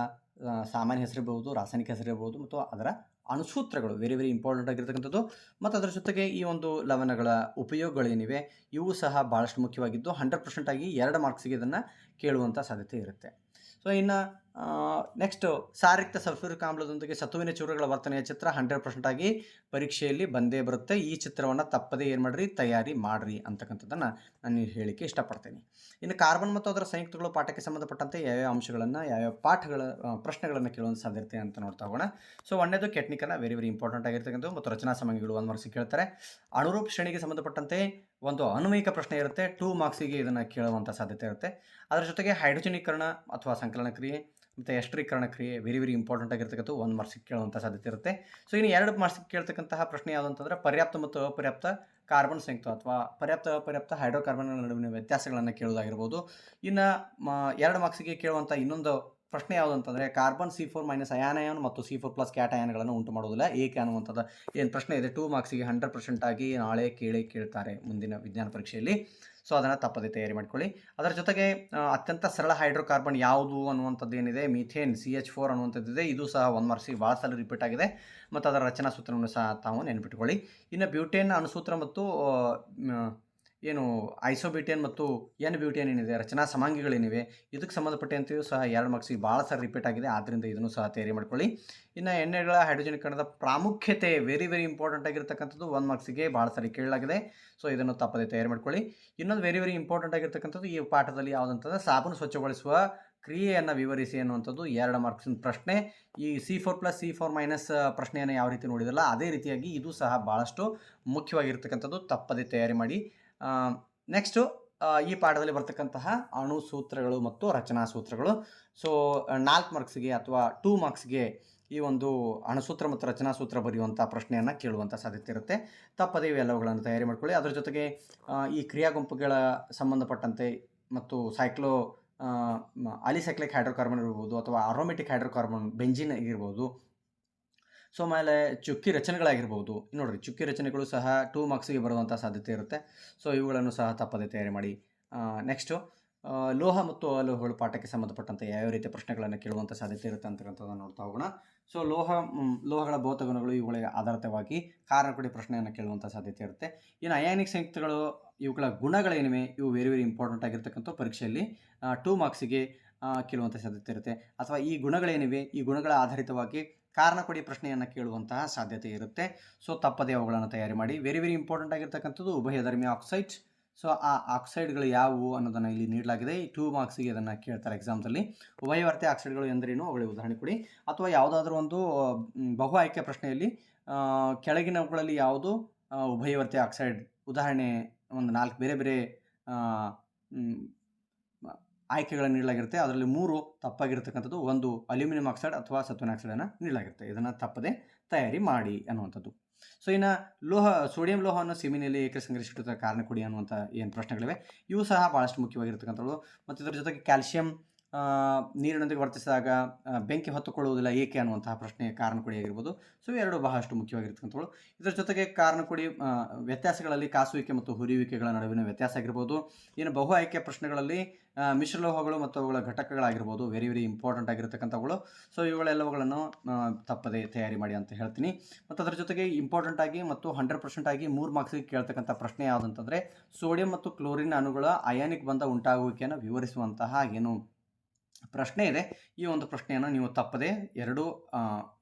ಸಾಮಾನ್ಯ ಹೆಸರಿರ್ಬೋದು, ರಾಸಾಯನಿಕ ಹೆಸರಿರ್ಬೋದು, ಮತ್ತು ಅದರ ಅಣುಸೂತ್ರಗಳು ವೆರಿ ಇಂಪಾರ್ಟೆಂಟ್ ಆಗಿರ್ತಕ್ಕಂಥದ್ದು. ಮತ್ತು ಅದರ ಜೊತೆಗೆ ಈ ಒಂದು ಲವಣಗಳ ಉಪಯೋಗಗಳೇನಿವೆ ಇವು ಸಹ ಭಾಳಷ್ಟು ಮುಖ್ಯವಾಗಿದ್ದು 100% ಆಗಿ 2 ಮಾರ್ಕ್ಸಿಗೆ ಇದನ್ನು ಕೇಳುವಂಥ ಸಾಧ್ಯತೆ ಇರುತ್ತೆ. ಸೊ ಇನ್ನು ನೆಕ್ಸ್ಟು ಸಾರಯುಕ್ತ ಸಲ್ಫ್ಯೂರಿಕ್ ಆಮ್ಲದೊಂದಿಗೆ ಸತುವಿನ ಚೂರುಗಳ ವರ್ತನೆಯ ಚಿತ್ರ 100% ಆಗಿ ಪರೀಕ್ಷೆಯಲ್ಲಿ ಬಂದೇ ಬರುತ್ತೆ. ಈ ಚಿತ್ರವನ್ನು ತಪ್ಪದೇ ಏನು ಮಾಡಿರಿ, ತಯಾರಿ ಮಾಡಿರಿ ಅಂತಕ್ಕಂಥದ್ದನ್ನು ನಾನು ಹೇಳಿಕೆ ಇಷ್ಟಪಡ್ತೇನೆ. ಇನ್ನು ಕಾರ್ಬನ್ ಮತ್ತು ಅದರ ಸಂಯುಕ್ತಗಳು ಪಾಠಕ್ಕೆ ಸಂಬಂಧಪಟ್ಟಂತೆ ಯಾವ್ಯಾವ ಅಂಶಗಳನ್ನು ಯಾವ್ಯಾವ ಪಾಠಗಳ ಪ್ರಶ್ನೆಗಳನ್ನು ಕೇಳುವಂಥ ಸಾಧ್ಯತೆ ಅಂತ ನೋಡ್ತಾ ಹೋಗೋಣ. ಸೊ ಒಂದೇದು ಕೆಟ್ನಿಕನ ವೆರಿ ಇಂಪಾರ್ಟೆಂಟ್ ಆಗಿರ್ತಕ್ಕಂಥದ್ದು, ಮತ್ತು ರಚನಾ ಸಮಾಂಗಿಗಳು 1 ಮಾರ್ಕ್ಸಿಗೆ ಕೇಳ್ತಾರೆ. ಅನುರೂಪ ಶ್ರೇಣಿಗೆ ಸಂಬಂಧಪಟ್ಟಂತೆ ಒಂದು ಅನ್ವಯಿಕ ಪ್ರಶ್ನೆ ಇರುತ್ತೆ, 2 ಮಾರ್ಕ್ಸಿಗೆ ಇದನ್ನು ಕೇಳುವಂಥ ಸಾಧ್ಯತೆ ಇರುತ್ತೆ. ಅದರ ಜೊತೆಗೆ ಹೈಡ್ರೋಜನೀಕರಣ ಅಥವಾ ಸಂಕಲನ ಕ್ರಿಯೆ ಮತ್ತು ಎಸ್ಟರೀಕರಣ ಕ್ರಿಯೆ ವೆರಿ ಇಂಪಾರ್ಟೆಂಟ್ ಆಗಿರ್ತಕ್ಕಂಥ 1 ಮಾರ್ಕ್ಸಿಗೆ ಕೇಳುವಂಥ ಸಾಧ್ಯತೆ ಇರುತ್ತೆ. ಸೊ ಇನ್ನು 2 ಮಾರ್ಕ್ಸಿಗೆ ಕೇಳ್ತಕ್ಕಂತಹ ಪ್ರಶ್ನೆ ಯಾವುದು ಅಂತಂದರೆ ಪರ್ಯಾಪ್ತ ಮತ್ತು ಅಪರ್ಯಾಪ್ತ ಕಾರ್ಬನ್ ಸಂಯುಕ್ತ ಅಥವಾ ಪರ್ಯಾಪ್ತ ಹೈಡ್ರೋಕಾರ್ಬನ್ಗಳ ನಡುವಿನ ವ್ಯತ್ಯಾಸಗಳನ್ನು ಕೇಳೋದಾಗಿರ್ಬೋದು. ಇನ್ನು 2 ಮಾರ್ಕ್ಸಿಗೆ ಕೇಳುವಂಥ ಇನ್ನೊಂದು ಪ್ರಶ್ನೆ ಯಾವುದು ಅಂತಂದರೆ ಕಾರ್ಬನ್ C4- ಅಯಾನಯಾನ್ ಮತ್ತು C4+ ಕ್ಯಾಟಯಾನ್ಗಳನ್ನು ಉಂಟು ಮಾಡೋದಿಲ್ಲ ಏಕೆ ಅನ್ನುವಂಥದ್ದು ಏನು ಪ್ರಶ್ನೆ ಇದೆ. 2 ಮಾರ್ಕ್ಸಿಗೆ 100% ಆಗಿ ನಾಳೆ ಕೇಳ್ತಾರೆ ಮುಂದಿನ ವಿಜ್ಞಾನ ಪರೀಕ್ಷೆಯಲ್ಲಿ. ಸೊ ಅದನ್ನು ತಪ್ಪದೇ ತಯಾರಿ ಮಾಡಿಕೊಳ್ಳಿ. ಅದರ ಜೊತೆಗೆ ಅತ್ಯಂತ ಸರಳ ಹೈಡ್ರೋಕಾರ್ಬನ್ ಯಾವುದು ಅನ್ನುವಂಥದ್ದು ಏನಿದೆ, ಮೀಥೇನ್ CH4 ಅನ್ನುವಂಥದ್ದಿದೆ. ಇದು ಸಹ 1 ಮಾರ್ಕ್ಸಿಗೆ ಭಾಳ ಸಲ ರಿಪೀಟ್ ಆಗಿದೆ, ಮತ್ತು ಅದರ ರಚನಾ ಸೂತ್ರವನ್ನು ಸಹ ತಾವು ನೆನಪಿಟ್ಕೊಳ್ಳಿ. ಇನ್ನು ಬ್ಯೂಟೇನ್ ಅಣುಸೂತ್ರ ಮತ್ತು ಏನು ಐಸೋಬ್ಯೂಟೇನ್ ಮತ್ತು N-ಬ್ಯೂಟೇನ್ ಏನಿದೆ ರಚನಾ ಸಮಾಂಗಿಗಳೇನಿವೆ ಇದಕ್ಕೆ ಸಂಬಂಧಪಟ್ಟಂತೆಯೂ ಸಹ 2 ಮಾರ್ಕ್ಸಿಗೆ ಭಾಳ ಸಲ ರಿಪೀಟ್ ಆಗಿದೆ, ಆದ್ದರಿಂದ ಇದನ್ನು ಸಹ ತಯಾರಿ ಮಾಡ್ಕೊಳ್ಳಿ. ಇನ್ನು ಎಣ್ಣೆಗಳ ಹೈಡ್ರೋಜನೀಕರಣದ ಪ್ರಾಮುಖ್ಯತೆ ವೆರಿ ಇಂಪಾರ್ಟೆಂಟ್ ಆಗಿರ್ತಕ್ಕಂಥದ್ದು 1 ಮಾರ್ಕ್ಸಿಗೆ ಭಾಳ ಸರಿ ಕೇಳಲಾಗಿದೆ. ಸೊ ಇದನ್ನು ತಪ್ಪದೇ ತಯಾರಿ ಮಾಡ್ಕೊಳ್ಳಿ. ಇನ್ನೊಂದು ವೆರಿ ಇಂಪಾರ್ಟೆಂಟ್ ಆಗಿರ್ತಕ್ಕಂಥದ್ದು ಈ ಪಾಠದಲ್ಲಿ ಯಾವುದಂತಂದರೆ ಸಾಬೂನು ಸ್ವಚ್ಛಗೊಳಿಸುವ ಕ್ರಿಯೆಯನ್ನು ವಿವರಿಸಿ ಅನ್ನುವಂಥದ್ದು 2 ಮಾರ್ಕ್ಸಿನ ಪ್ರಶ್ನೆ. ಈ C4+ C4- ಪ್ರಶ್ನೆಯನ್ನು ಯಾವ ರೀತಿ ನೋಡಿದಲ್ಲ ಅದೇ ರೀತಿಯಾಗಿ ಇದು ಸಹ ಭಾಳಷ್ಟು ಮುಖ್ಯವಾಗಿರ್ತಕ್ಕಂಥದ್ದು, ತಪ್ಪದೇ ತಯಾರಿ ಮಾಡಿ. ನೆಕ್ಸ್ಟು ಈ ಪಾಠದಲ್ಲಿ ಬರ್ತಕ್ಕಂತಹ ಅಣು ಸೂತ್ರಗಳು ಮತ್ತು ರಚನಾ ಸೂತ್ರಗಳು. ಸೊ 4 ಮಾರ್ಕ್ಸ್ಗೆ ಅಥವಾ 2 ಮಾರ್ಕ್ಸ್ಗೆ ಈ ಒಂದು ಅಣುಸೂತ್ರ ಮತ್ತು ರಚನಾ ಸೂತ್ರ ಬರೆಯುವಂಥ ಪ್ರಶ್ನೆಯನ್ನು ಕೇಳುವಂಥ ಸಾಧ್ಯತೆ ಇರುತ್ತೆ. ತಪ್ಪದೇ ಇವೆಲ್ಲವುಗಳನ್ನು ತಯಾರಿ ಮಾಡ್ಕೊಳ್ಳಿ. ಅದರ ಜೊತೆಗೆ ಈ ಕ್ರಿಯಾ ಗುಂಪುಗಳ ಸಂಬಂಧಪಟ್ಟಂತೆ ಮತ್ತು ಅಲಿಸೈಕ್ಲಿಕ್ ಹೈಡ್ರೋಕಾರ್ಬನ್ ಇರ್ಬೋದು ಅಥವಾ ಅರೋಮೆಟಿಕ್ ಹೈಡ್ರೋಕಾರ್ಬನ್ ಬೆಂಜಿನ್ ಇರ್ಬೋದು. ಸೊ ಆಮೇಲೆ ಚುಕ್ಕಿ ರಚನೆಗಳಾಗಿರ್ಬೋದು. ನೋಡಿರಿ, ಚುಕ್ಕಿ ರಚನೆಗಳು ಸಹ 2 ಮಾರ್ಕ್ಸ್ಗೆ ಬರುವಂಥ ಸಾಧ್ಯತೆ ಇರುತ್ತೆ. ಸೊ ಇವುಗಳನ್ನು ಸಹ ತಪ್ಪದೇ ತಯಾರಿ ಮಾಡಿ. ನೆಕ್ಸ್ಟು ಲೋಹ ಮತ್ತು ಅಲೋಹಗಳು ಪಾಠಕ್ಕೆ ಸಂಬಂಧಪಟ್ಟಂತೆ ಯಾವ್ಯಾವ ರೀತಿಯ ಪ್ರಶ್ನೆಗಳನ್ನು ಕೇಳುವಂಥ ಸಾಧ್ಯತೆ ಇರುತ್ತೆ ಅಂತಕ್ಕಂಥದ್ದನ್ನು ನೋಡ್ತಾ ಹೋಗೋಣ. ಸೊ ಲೋಹಗಳ ಭೌತ ಗುಣಗಳು ಇವುಗಳಿಗೆ ಆಧಾರಿತವಾಗಿ ಕಾರಣಕೊಡಿ ಪ್ರಶ್ನೆಯನ್ನು ಕೇಳುವಂಥ ಸಾಧ್ಯತೆ ಇರುತ್ತೆ. ಇನ್ನು ಅಯಾನಿಕ್ ಸಂಯುಕ್ತಗಳು ಇವುಗಳ ಗುಣಗಳೇನಿವೆ ಇವು ವೆರಿ ವೆರಿ ಇಂಪಾರ್ಟೆಂಟ್ ಆಗಿರ್ತಕ್ಕಂಥ ಪರೀಕ್ಷೆಯಲ್ಲಿ 2 ಮಾರ್ಕ್ಸಿಗೆ ಕೇಳುವಂಥ ಸಾಧ್ಯತೆ ಇರುತ್ತೆ. ಅಥವಾ ಈ ಗುಣಗಳೇನಿವೆ ಈ ಗುಣಗಳ ಆಧಾರಿತವಾಗಿ ಕಾರಣ ಕೊಡಿ ಪ್ರಶ್ನೆಯನ್ನು ಕೇಳುವಂತಹ ಸಾಧ್ಯತೆ ಇರುತ್ತೆ. ಸೊ ತಪ್ಪದೇ ಅವುಗಳನ್ನು ತಯಾರಿ ಮಾಡಿ. ವೆರಿ ವೆರಿ ಇಂಪಾರ್ಟೆಂಟ್ ಆಗಿರ್ತಕ್ಕಂಥದ್ದು ಉಭಯಧರ್ಮಿ ಆಕ್ಸೈಡ್ಸ್. ಸೊ ಆ ಆಕ್ಸೈಡ್ಗಳು ಯಾವುವು ಅನ್ನೋದನ್ನು ಇಲ್ಲಿ ನೀಡಲಾಗಿದೆ. ಈ 2 ಮಾರ್ಕ್ಸಿಗೆ ಅದನ್ನು ಕೇಳ್ತಾರೆ ಎಕ್ಸಾಮ್ಸಲ್ಲಿ. ಉಭಯವರ್ತಿ ಆಕ್ಸೈಡ್ಗಳು ಎಂದರೇನು ಅವುಗಳಿಗೆ ಉದಾಹರಣೆ ಕೊಡಿ. ಅಥವಾ ಯಾವುದಾದ್ರೂ ಒಂದು ಬಹು ಆಯ್ಕೆ ಪ್ರಶ್ನೆಯಲ್ಲಿ ಕೆಳಗಿನವುಗಳಲ್ಲಿ ಯಾವುದು ಉಭಯವರ್ತಿ ಆಕ್ಸೈಡ್ ಉದಾಹರಣೆ ಒಂದು 4 ಬೇರೆ ಬೇರೆ ಆಯ್ಕೆಗಳನ್ನು ನೀಡಲಾಗಿರುತ್ತೆ. ಅದರಲ್ಲಿ 3 ತಪ್ಪಾಗಿರ್ತಕ್ಕಂಥದ್ದು. ಒಂದು ಅಲ್ಯೂಮಿನಿಯಂ ಆಕ್ಸೈಡ್ ಅಥವಾ ಸತುವಿನ ಆಕ್ಸೈಡನ್ನು ನೀಡಲಾಗಿರುತ್ತೆ. ಇದನ್ನು ತಪ್ಪದೆ ತಯಾರಿ ಮಾಡಿ ಅನ್ನುವಂಥದ್ದು. ಸೊ ಇನ್ನು ಸೋಡಿಯಂ ಲೋಹವನ್ನು ಸಿಮಿನಲ್ಲಿ ಏಕೆ ಸಂಗ್ರಹಿಸಿಟ್ಟಿರುವ ಕಾರಣ ಕೊಡಿ ಅನ್ನುವಂಥ ಏನು ಪ್ರಶ್ನೆಗಳಿವೆ ಇವು ಸಹ ಭಾಳಷ್ಟು ಮುಖ್ಯವಾಗಿರ್ತಕ್ಕಂಥದ್ದು. ಮತ್ತು ಇದರ ಜೊತೆಗೆ ಕ್ಯಾಲ್ಸಿಯಂ ನೀರಿನೊಂದಿಗೆ ವರ್ತಿಸಿದಾಗ ಬೆಂಕಿ ಹೊತ್ತುಕೊಳ್ಳುವುದಿಲ್ಲ ಏಕೆ ಅನ್ನುವಂತಹ ಪ್ರಶ್ನೆ ಕಾರಣ ಕೊಡಿಯಾಗಿರ್ಬೋದು. ಸೊ ಎರಡು ಬಹಳಷ್ಟು ಮುಖ್ಯವಾಗಿರ್ತಕ್ಕಂಥವು. ಇದರ ಜೊತೆಗೆ ಕಾರಣ ಕೊಡಿ ವ್ಯತ್ಯಾಸಗಳಲ್ಲಿ ಕಾಸುವಿಕೆ ಮತ್ತು ಹುರಿಯುವಿಕೆಗಳ ನಡುವಿನ ವ್ಯತ್ಯಾಸ ಆಗಿರ್ಬೋದು. ಇನ್ನು ಬಹು ಆಯ್ಕೆ ಪ್ರಶ್ನೆಗಳಲ್ಲಿ ಮಿಶ್ರಲೋಹಗಳು ಮತ್ತು ಅವುಗಳ ಘಟಕಗಳಾಗಿರ್ಬೋದು ವೆರಿ ವೆರಿ ಇಂಪಾರ್ಟೆಂಟ್ ಆಗಿರ್ತಕ್ಕಂಥವುಗಳು. ಸೊ ಇವುಗಳೆಲ್ಲವುಗಳನ್ನು ತಪ್ಪದೆ ತಯಾರಿ ಮಾಡಿ ಅಂತ ಹೇಳ್ತೀನಿ. ಮತ್ತು ಅದರ ಜೊತೆಗೆ ಇಂಪಾರ್ಟೆಂಟ್ ಆಗಿ ಮತ್ತು 100% ಆಗಿ 3 ಮಾರ್ಕ್ಸಿಗೆ ಕೇಳ್ತಕ್ಕಂಥ ಪ್ರಶ್ನೆ ಯಾವುದಂತಂದರೆ ಸೋಡಿಯಂ ಮತ್ತು ಕ್ಲೋರಿನ್ ಅಣುಗಳ ಅಯಾನಿಕ್ ಬಂಧ ಉಂಟಾಗುವಿಕೆಯನ್ನು ವಿವರಿಸುವಂತಹ ಏನು ಪ್ರಶ್ನೆ ಇದೆ ಈ ಒಂದು ಪ್ರಶ್ನೆಯನ್ನು ನೀವು ತಪ್ಪದೆ ಎರಡು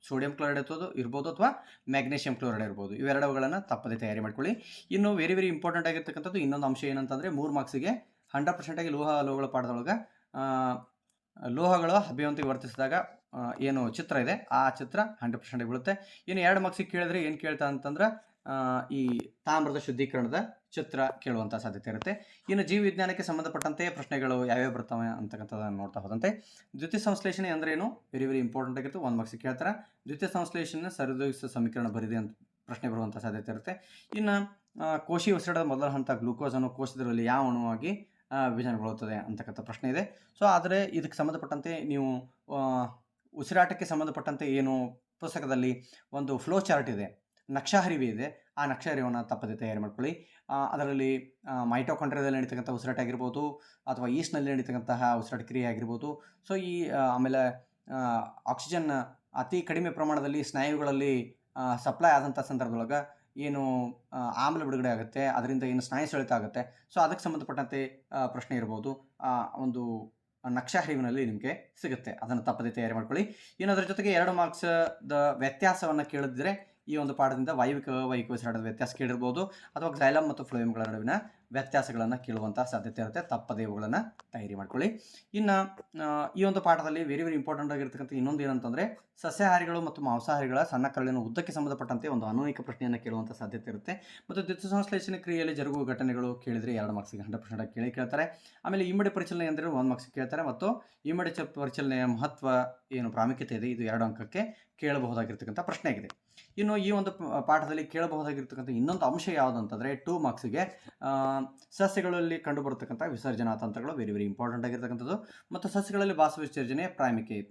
ಸೋಡಿಯಂ ಕ್ಲೋರೈಡ್ ಇರ್ಬೋದು ಅಥವಾ ಮ್ಯಾಗ್ನೀಷಿಯಂ ಕ್ಲೋರೈಡ್ ಇರ್ಬೋದು ಇವೆರಡುಗಳನ್ನು ತಪ್ಪದೆ ತಯಾರಿ ಮಾಡ್ಕೊಳ್ಳಿ. ಇನ್ನು ವೆರಿ ವೆರಿ ಇಂಪಾರ್ಟೆಂಟ್ ಆಗಿರ್ತಕ್ಕಂಥದ್ದು ಇನ್ನೊಂದು ಅಂಶ ಏನಂತಂದರೆ 3 ಮಾರ್ಕ್ಸಿಗೆ 100% ಆಗಿ ಲೋಹಗಳ ಪಾಠದೊಳಗೆ ಲೋಹಗಳು ಅಭಿವಂತಿಗೆ ವರ್ತಿಸಿದಾಗ ಏನು ಚಿತ್ರ ಇದೆ ಆ ಚಿತ್ರ 100% ಬೀಳುತ್ತೆ. ಇನ್ನು 2 ಮಾರ್ಕ್ಸಿಗೆ ಕೇಳಿದ್ರೆ ಏನು ಕೇಳ್ತಾ ಅಂತಂದ್ರೆ ಈ ತಾಮ್ರದ ಶುದ್ಧೀಕರಣದ ಚಿತ್ರ ಕೇಳುವಂಥ ಸಾಧ್ಯತೆ ಇರುತ್ತೆ. ಇನ್ನು ಜೀವ ವಿಜ್ಞಾನಕ್ಕೆ ಸಂಬಂಧಪಟ್ಟಂತೆ ಪ್ರಶ್ನೆಗಳು ಯಾವ್ಯಾವ ಬರ್ತವೆ ಅಂತಕ್ಕಂಥದ್ದನ್ನು ನೋಡ್ತಾ ಹೋದಂತೆ ದ್ವಿತೀಯ ಸಂಶ್ಲೇಷಣೆ ಅಂದ್ರೆ ಏನು ವೆರಿ ವೆರಿ ಇಂಪಾರ್ಟೆಂಟ್ ಆಗಿರುತ್ತೆ. 1 ಮಾರ್ಕ್ಸಿಗೆ ಕೇಳ್ತಾರೆ. ದ್ವಿತೀಯ ಸಂಶ್ಲೇಷಣೆ ಸರಿದೂಗಿಸುವ ಸಮೀಕರಣ ಬರಿದೆ ಅಂತ ಪ್ರಶ್ನೆ ಬರುವಂಥ ಸಾಧ್ಯತೆ ಇರುತ್ತೆ. ಇನ್ನು ಕೋಶಿ ಉಸಿರಾಟದ ಮೊದಲ ಹಂತ ಗ್ಲೂಕೋಸ್ ಅನ್ನು ಕೋಶದಲ್ಲಿ ಯಾವ ಅಣುವಾಗಿ ವಿಭಜನೆಗೊಳ್ಳುತ್ತದೆ ಅಂತಕ್ಕಂಥ ಪ್ರಶ್ನೆ ಇದೆ. ಸೊ ಆದರೆ ಇದಕ್ಕೆ ಸಂಬಂಧಪಟ್ಟಂತೆ ನೀವು ಉಸಿರಾಟಕ್ಕೆ ಸಂಬಂಧಪಟ್ಟಂತೆ ಏನು ಪುಸ್ತಕದಲ್ಲಿ ಒಂದು ಫ್ಲೋ ಚಾರ್ಟ್ ಇದೆ, ನಕ್ಷಾಹರಿವೆ ಇದೆ, ಆ ನಕ್ಷಾಹರಿವನ್ನು ತಪ್ಪದೆ ತಯಾರಿ ಮಾಡ್ಕೊಳ್ಳಿ. ಅದರಲ್ಲಿ ಮೈಟೋಕಾಂಡ್ರಿಯಾದಲ್ಲಿ ನಡೀತಕ್ಕಂಥ ಉಸಿರಾಟ ಆಗಿರ್ಬೋದು ಅಥವಾ ಈಸ್ಟ್ನಲ್ಲಿ ನಡೀತಕ್ಕಂತಹ ಉಸಿರಾಟ ಕ್ರಿಯೆ ಆಗಿರ್ಬೋದು. ಸೊ ಆಮೇಲೆ ಆಕ್ಸಿಜನ್ ಅತಿ ಕಡಿಮೆ ಪ್ರಮಾಣದಲ್ಲಿ ಸ್ನಾಯುಗಳಲ್ಲಿ ಸಪ್ಲೈ ಆದಂಥ ಸಂದರ್ಭದೊಳಗೆ ಏನು ಆಮ್ಲ ಬಿಡುಗಡೆ ಆಗುತ್ತೆ, ಅದರಿಂದ ಏನು ಸ್ನಾಯು ಸೆಳೆತ ಆಗುತ್ತೆ. ಸೊ ಅದಕ್ಕೆ ಸಂಬಂಧಪಟ್ಟಂತೆ ಪ್ರಶ್ನೆ ಇರ್ಬೋದು, ಒಂದು ನಕ್ಷಾಹರಿವಿನಲ್ಲಿ ನಿಮಗೆ ಸಿಗುತ್ತೆ. ಅದನ್ನು ತಪ್ಪದೆ ತಯಾರಿ ಮಾಡ್ಕೊಳ್ಳಿ. ಇನ್ನು ಅದರ ಜೊತೆಗೆ 2 ಮಾರ್ಕ್ಸ್ದ ವ್ಯತ್ಯಾಸವನ್ನು ಕೇಳಿದ್ರೆ ಈ ಒಂದು ಪಾಠದಿಂದ ವಾಯುವಿಕ ಅವೈವಿಕ ಉಸಿರಾಟದ ವ್ಯತ್ಯಾಸ ಕೇಳಿರ್ಬೋದು ಅಥವಾ ಕ್ಸೈಲಮ್ ಮತ್ತು ಫ್ಲೋಯಮ್ಗಳ ನಡುವಿನ ವ್ಯತ್ಯಾಸಗಳನ್ನು ಕೇಳುವಂಥ ಸಾಧ್ಯತೆ ಇರುತ್ತೆ. ತಪ್ಪದೆ ಇವುಗಳನ್ನು ತಯಾರಿ ಮಾಡ್ಕೊಳ್ಳಿ. ಇನ್ನು ಈ ಒಂದು ಪಾಠದಲ್ಲಿ ವೆರಿ ವೆರಿ ಇಂಪಾರ್ಟೆಂಟ್ ಆಗಿರ್ತಕ್ಕಂಥ ಇನ್ನೊಂದು ಏನಂತಂದರೆ ಸಸ್ಯಾಹಾರಿಗಳು ಮತ್ತು ಮಾಂಸಾಹಾರಿಗಳ ಸಣ್ಣ ಕರಳಿನ ಉದ್ದಕ್ಕೆ ಸಂಬಂಧಪಟ್ಟಂತೆ ಒಂದು ಅನ್ವಯಿಕ ಪ್ರಶ್ನೆಯನ್ನು ಕೇಳುವಂಥ ಸಾಧ್ಯತೆ ಇರುತ್ತೆ. ಮತ್ತು ದ್ವಿತೀಯ ಸಂಶ್ಲೇಷಣೆ ಕ್ರಿಯೆಯಲ್ಲಿ ಜರುಗುವ ಘಟನೆಗಳು ಕೇಳಿದರೆ 2 ಮಾರ್ಕ್ಸಿಗೆ 100% ಕೇಳ್ತಾರೆ. ಆಮೇಲೆ ಇಮ್ಮಡಿ ಪರಿಚಲನೆ ಅಂದರೆ 1 ಮಾರ್ಕ್ಸಿಗೆ ಕೇಳ್ತಾರೆ. ಮತ್ತು ಇಮ್ಮಡಿ ಪರಿಚಲನೆಯ ಮಹತ್ವ ಏನು ಪ್ರಾಮುಖ್ಯತೆ ಇದೆ ಇದು 2 ಅಂಕಕ್ಕೆ ಕೇಳಬಹುದಾಗಿರ್ತಕ್ಕಂಥ ಪ್ರಶ್ನೆ ಆಗಿದೆ. ಇನ್ನು ಈ ಒಂದು ಪಾಠದಲ್ಲಿ ಕೇಳಬಹುದಾಗಿರ್ತಕ್ಕಂಥ ಇನ್ನೊಂದು ಅಂಶ ಯಾವುದಂತಂದರೆ 2 ಮಾರ್ಕ್ಸಿಗೆ ಸಸ್ಯಗಳಲ್ಲಿ ಕಂಡುಬರತಕ್ಕಂಥ ವಿಸರ್ಜನಾ ತಂತ್ರಗಳು ವೆರಿ ವೆರಿ ಇಂಪಾರ್ಟೆಂಟ್ ಆಗಿರ್ತಕ್ಕಂಥದ್ದು. ಮತ್ತು ಸಸ್ಯಗಳಲ್ಲಿ ಭಾಸ ವಿಸರ್ಜನೆ